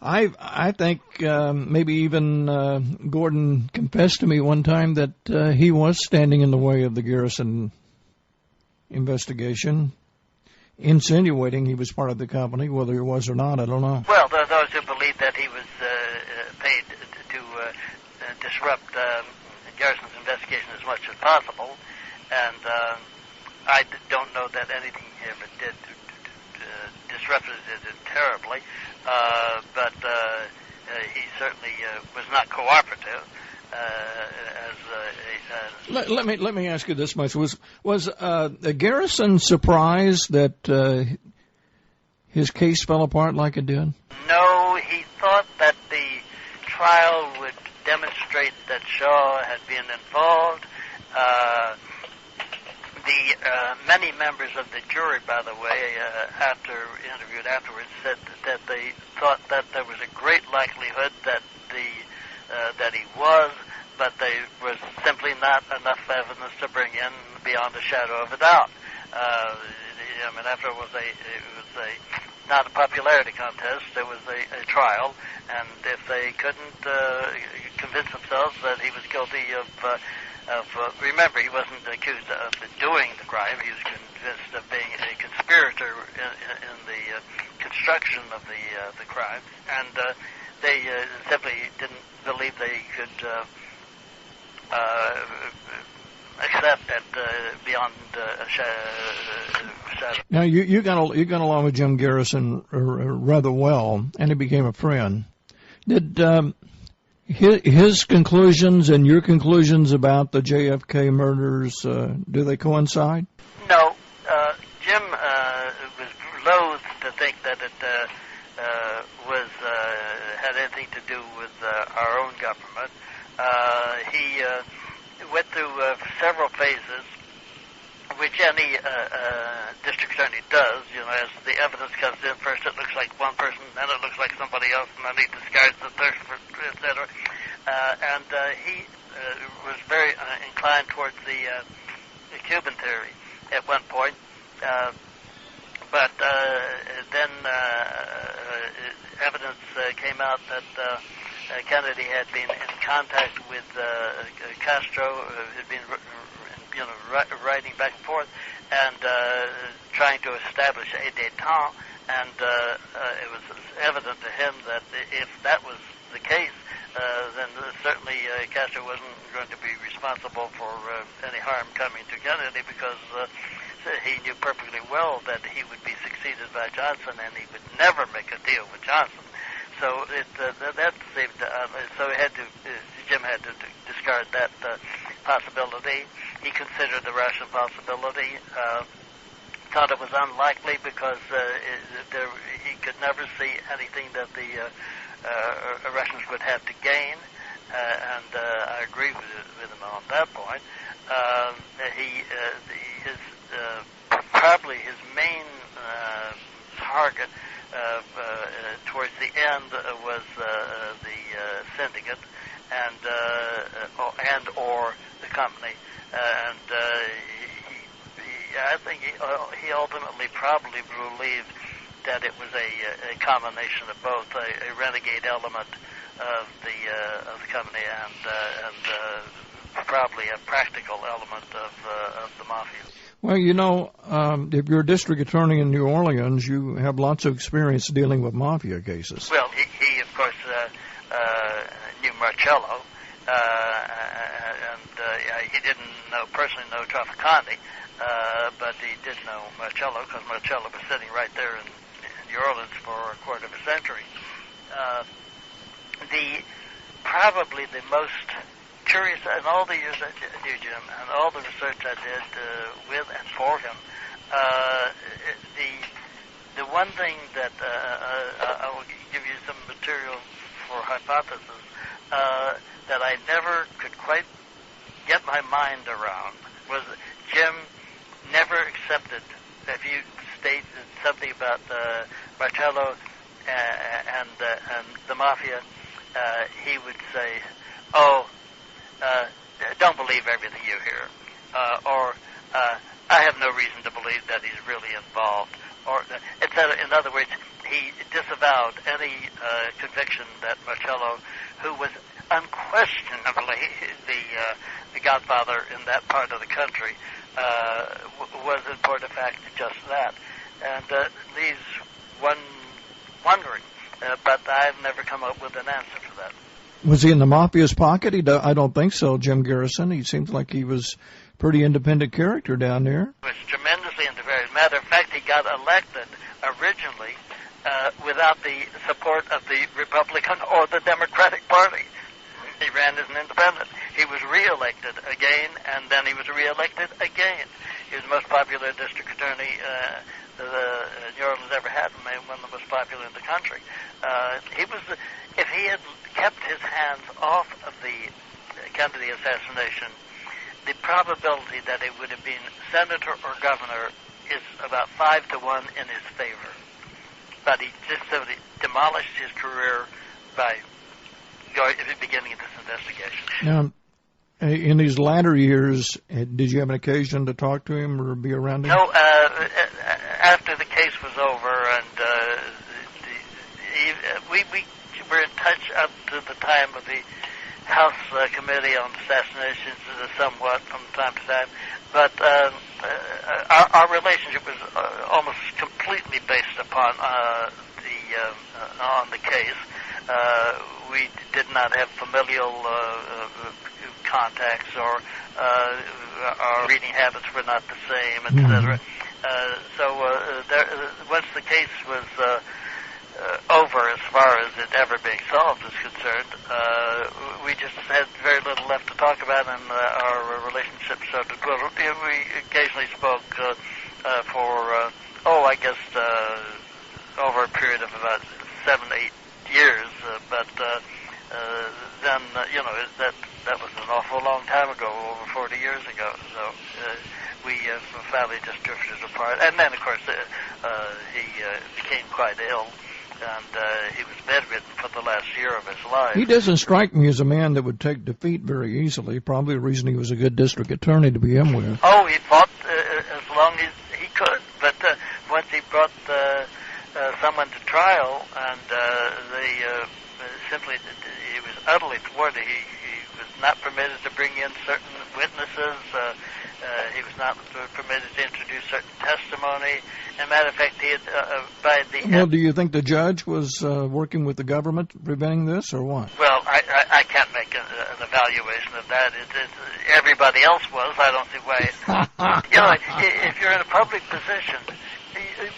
I think maybe even Gordon confessed to me one time that he was standing in the way of the Garrison investigation, insinuating he was part of the company. Whether he was or not, I don't know. Well, there are those who believe that he was paid to disrupt Garrison's investigation as much as possible, and I don't know that anything he ever did disrupted it terribly, but he certainly was not cooperative. Let me ask you this much: was Garrison surprised that his case fell apart like it did? No, he thought that the trial would demonstrate that Shaw had been involved. Many members of the jury, by the way, interviewed afterwards, said that they thought that there was a great likelihood that he was, but there was simply not enough evidence to bring in beyond a shadow of a doubt. After it was not a popularity contest, it was a trial, and if they couldn't convince themselves that he was guilty of remember, he wasn't accused of doing the crime. He was convinced of being a conspirator in the construction of the crime, and they simply didn't believe they could accept that beyond a shadow. Now, you got along with Jim Garrison rather well, and he became a friend. Did his conclusions and your conclusions about the JFK murders, do they coincide? No. Jim was loath to think that it had anything to do with our own government. He went through several phases, which any district attorney does. As the evidence comes in, first it looks like one person, then it looks like somebody else, and then he discards the third, etc. And he was very inclined towards the Cuban theory at one point. But then evidence came out that Kennedy had been in contact with Castro, had been writing back and forth, and trying to establish a détente, and it was evident to him that if that was the case, then certainly Castro wasn't going to be responsible for any harm coming to Kennedy, because he knew perfectly well that he would be succeeded by Johnson, and he would never make a deal with Johnson. So that seemed so Jim had to discard that possibility. He considered the Russian possibility. thought it was unlikely because he could never see anything that the Russians would have to gain, and I agree with him on that point. Probably his main target towards the end was the syndicate and or the company, and I think he ultimately probably believed that it was a combination of both, a renegade element of the company and probably a practical element of the mafia. Well, you know, if you're a district attorney in New Orleans, you have lots of experience dealing with mafia cases. Well, he of course, knew Marcello, and he didn't personally know Trafficante, but he did know Marcello because Marcello was sitting right there in New Orleans for a quarter of a century. Probably the most curious, in all the years I knew Jim, and all the research I did with and for him, the one thing that I will give you some material for hypothesis that I never could quite get my mind around was Jim never accepted, if you state something about Marcello and the mafia, he would say, don't believe everything you hear, or I have no reason to believe that he's really involved, or etc. In other words, he disavowed any conviction that Marcello, who was unquestionably the godfather in that part of the country, was in point of fact just that, and leaves one wondering. But I've never come up with an answer for that. Was he in the mafia's pocket? I don't think so, Jim Garrison. He seems like he was a pretty independent character down there. He was tremendously independent. Matter of fact, he got elected originally without the support of the Republican or the Democratic Party. He ran as an independent. He was reelected again, and then he was reelected again. He was the most popular district attorney New Orleans ever had, and one of the most popular in the country. If he had kept his hands off of the Kennedy assassination, the probability that it would have been senator or governor is about 5 to 1 in his favor. But he just simply demolished his career by beginning this investigation. Now, in these latter years, did you have an occasion to talk to him or be around him? No, after the case was over, and we were in touch up to the time of the House Committee on Assassinations somewhat from time to time, but our relationship was almost completely based upon on the case. We did not have familial contacts, or our reading habits were not the same, etc. Once the case was over, as far as it ever being solved is concerned, we just had very little left to talk about, and our relationship started to dwindle. We occasionally spoke for, I guess, over a period of about 7-8 years, but then, that was an awful long time ago, over 40 years ago, so we finally just drifted apart. And then, of course, he became quite ill, and he was bedridden for the last year of his life. He doesn't strike me as a man that would take defeat very easily, probably the reason he was a good district attorney to begin with. Oh, he fought as long as he could, but once he brought someone to trial, and he was utterly thwarted. He was not permitted to bring in certain witnesses. He was not permitted to introduce certain testimony. As a matter of fact, he had, by the end... Well, do you think the judge was working with the government preventing this, or what? Well, I can't make an evaluation of that. Everybody else was. I don't see why... if you're in a public position...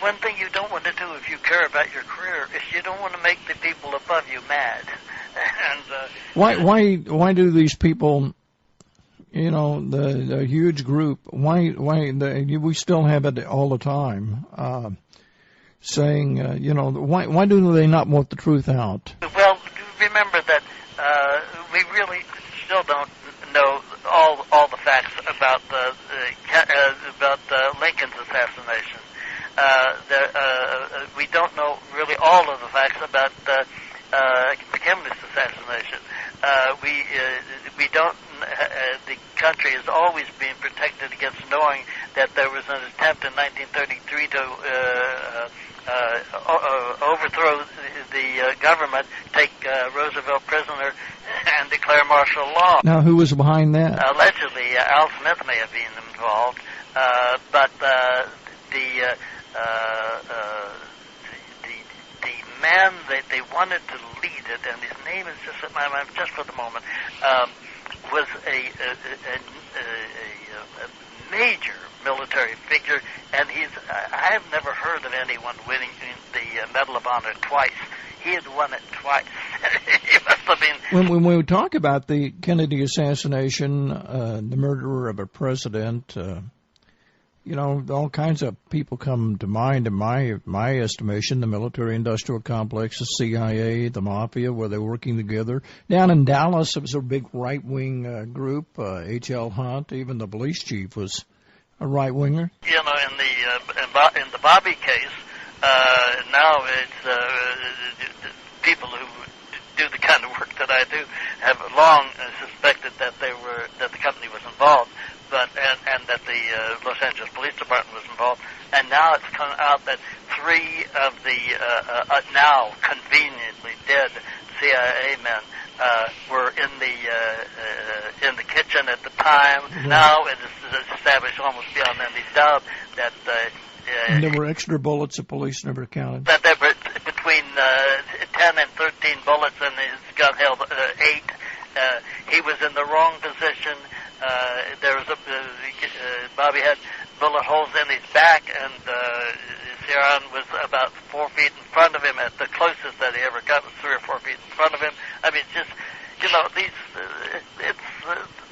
One thing you don't want to do if you care about your career is you don't want to make the people above you mad. And why do these people You know, the huge group. We still have it all the time, saying, why do they not want the truth out? Well, remember that we really still don't know all the facts about Lincoln's assassination. We don't know really all of the facts about McKinley's assassination. We don't. The country has always been protected against knowing that there was an attempt in 1933 to overthrow the government, take Roosevelt prisoner, and declare martial law. Now, who was behind that? Allegedly, Al Smith may have been involved, but the man that they wanted to lead it, and his name is just at my mind just for the moment, was a major military figure, and I have never heard of anyone winning the Medal of Honor twice. He had won it twice. He must have been. When we talk about the Kennedy assassination, the murder of a president, all kinds of people come to mind in my estimation. The military-industrial complex, the CIA, the mafia, where they're working together. Down in Dallas, it was a big right-wing group. H.L. Hunt, even the police chief was a right-winger. In the Bobby case, now it's people who do the kind of work that I do have long suspected that the company was involved. And that the Los Angeles Police Department was involved, and now it's come out that 3 of the now conveniently dead CIA men were in the kitchen at the time. Mm-hmm. Now it is established almost beyond any doubt that and there were extra bullets the police never counted. That there were between 10 and 13 bullets, and his gun held 8. He was in the wrong position. There was Bobby had bullet holes in his back, and Sharon was about 4 feet in front of him. At the closest that he ever got was 3 or 4 feet in front of him. I mean, just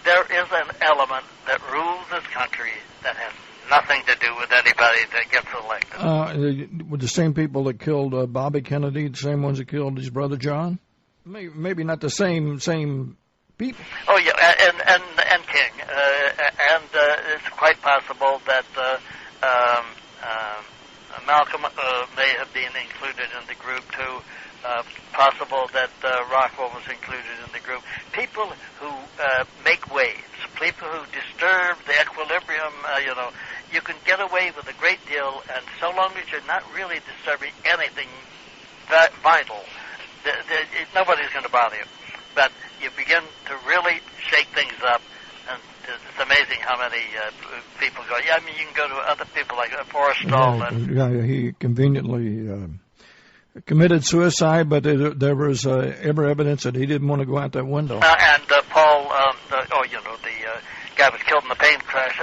there is an element that rules this country that has nothing to do with anybody that gets elected. Were the same people that killed Bobby Kennedy the same ones that killed his brother John? Maybe not the same people. Oh yeah, and King, and it's quite possible that Malcolm may have been included in the group too. Possible that Rockwell was included in the group. People who make waves, people who disturb the equilibrium. You can get away with a great deal, and so long as you're not really disturbing anything vital, nobody's going to bother you. But you begin to really shake things up, and it's amazing how many people go. Yeah, I mean, you can go to other people like Forrestal. Yeah, he conveniently committed suicide, but there was ever evidence that he didn't want to go out that window. And Paul, the guy was killed in the plane crash.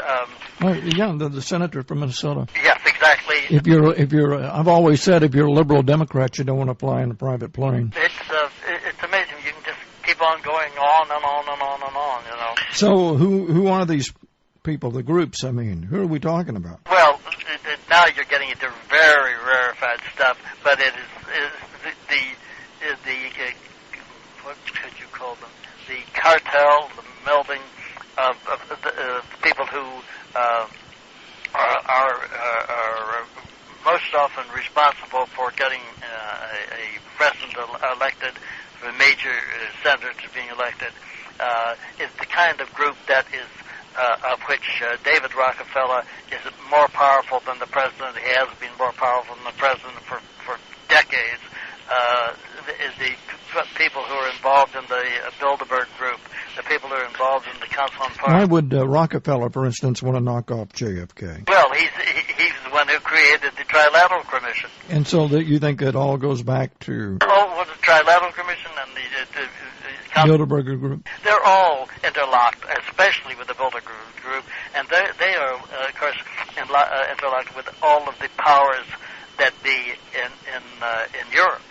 The senator from Minnesota. Yes, exactly. If you're, I've always said, if you're a liberal Democrat, you don't want to fly in a private plane. It's amazing. You can just keep on going on and on and on and on. So who are these people? The groups? I mean, who are we talking about? Well, now you're getting into very rarefied stuff, but it is the what could you call them? The cartel, the melding of the people who are most often responsible for getting a president elected, for major senators being elected, is the kind of group that is of which David Rockefeller is more powerful than the president. He has been more powerful than the president for decades. Is the people who are involved in the Bilderberg group, the people who are involved in the Council on Foreign. Why would Rockefeller, for instance, want to knock off JFK? Well, he's the one who created the Trilateral Commission. And so you think it all goes back to... Oh, the Trilateral Commission and the Bilderberg group? They're all interlocked, especially with the Bilderberg group, and they are, of course, interlocked with all of the powers that be in Europe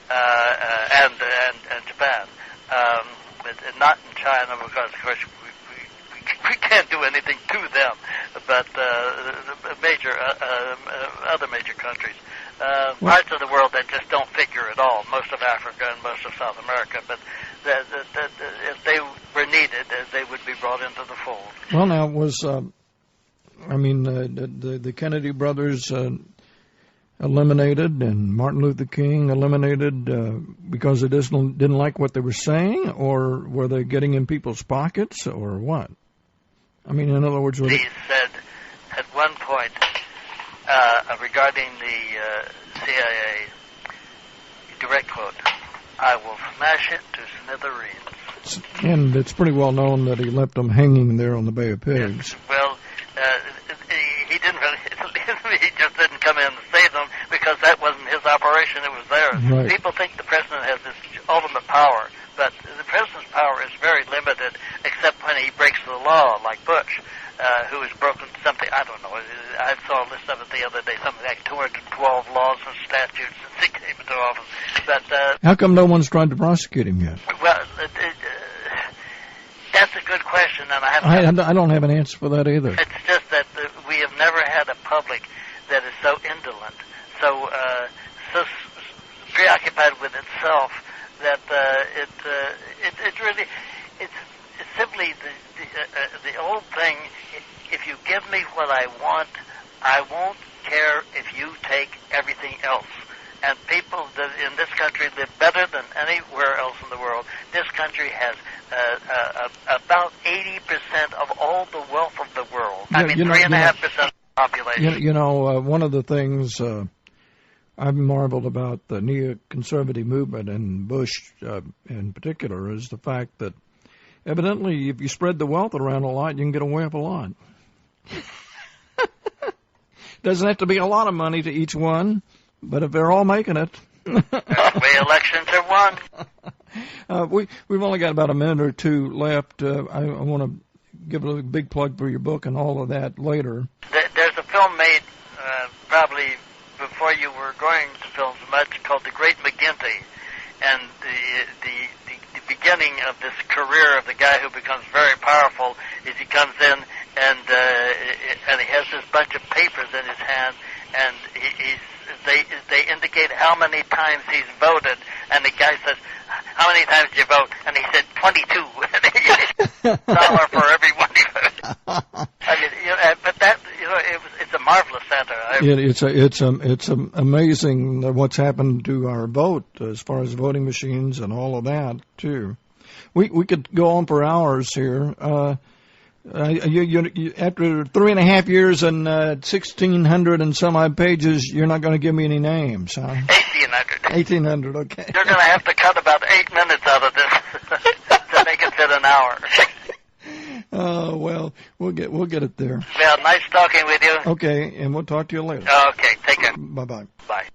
and Japan, but not in China, because of course we can't do anything to them, but other major countries. Parts of the world that just don't figure at all, most of Africa and most of South America, but if they were needed, they would be brought into the fold. Well, now, was, the Kennedy brothers eliminated and Martin Luther King eliminated because they didn't like what they were saying, or were they getting in people's pockets, or what? I mean, in other words... He said at one point regarding the CIA, direct quote, "I will smash it to smithereens." And it's pretty well known that he left them hanging there on the Bay of Pigs. Yes, well, he didn't really, he just didn't come in and save them because that wasn't his operation, it was theirs. Right. People think the president has this ultimate power, but the president's power is very limited except when he breaks the law, like Bush, who has broken something, I don't know, I saw a list of it the other day, something like 212 laws and statutes since he came into office. But how come no one's tried to prosecute him yet? Well, that's a good question, and I don't have an answer for that either. It's just that we have never had a public that is so indolent, so preoccupied with itself that it's simply the old thing. If you give me what I want, I won't care if you take everything else. And people that in this country live better than anywhere else in the world. This country has about 80% of all the wealth of the world. I mean, 3.5% of the population. One of the things I've marveled about the neoconservative movement and Bush in particular is the fact that evidently if you spread the wealth around a lot, you can get away with a lot. Doesn't have to be a lot of money to each one. But if they're all making it... That's the way elections are won. We've only got about a minute or two left. I want to give a big plug for your book and all of that later. There's a film made probably before you were going to film so much called The Great McGinty. And the beginning of this career of the guy who becomes very powerful is he comes in and he has this bunch of papers in his hand, and they indicate how many times he's voted, and the guy says, "How many times did you vote?" And he said, 22. $1 for every one he voted. I mean, but that, it's a marvelous satire. It's amazing what's happened to our vote as far as voting machines and all of that too. We could go on for hours here. You, after 3.5 years and 1,600 and some odd pages, you're not going to give me any names, huh? 1,800. 1,800, okay. You're going to have to cut about 8 minutes out of this to make it fit an hour. Well, we'll get it there. Well, nice talking with you. Okay, and we'll talk to you later. Okay, take care. Bye-bye. Bye.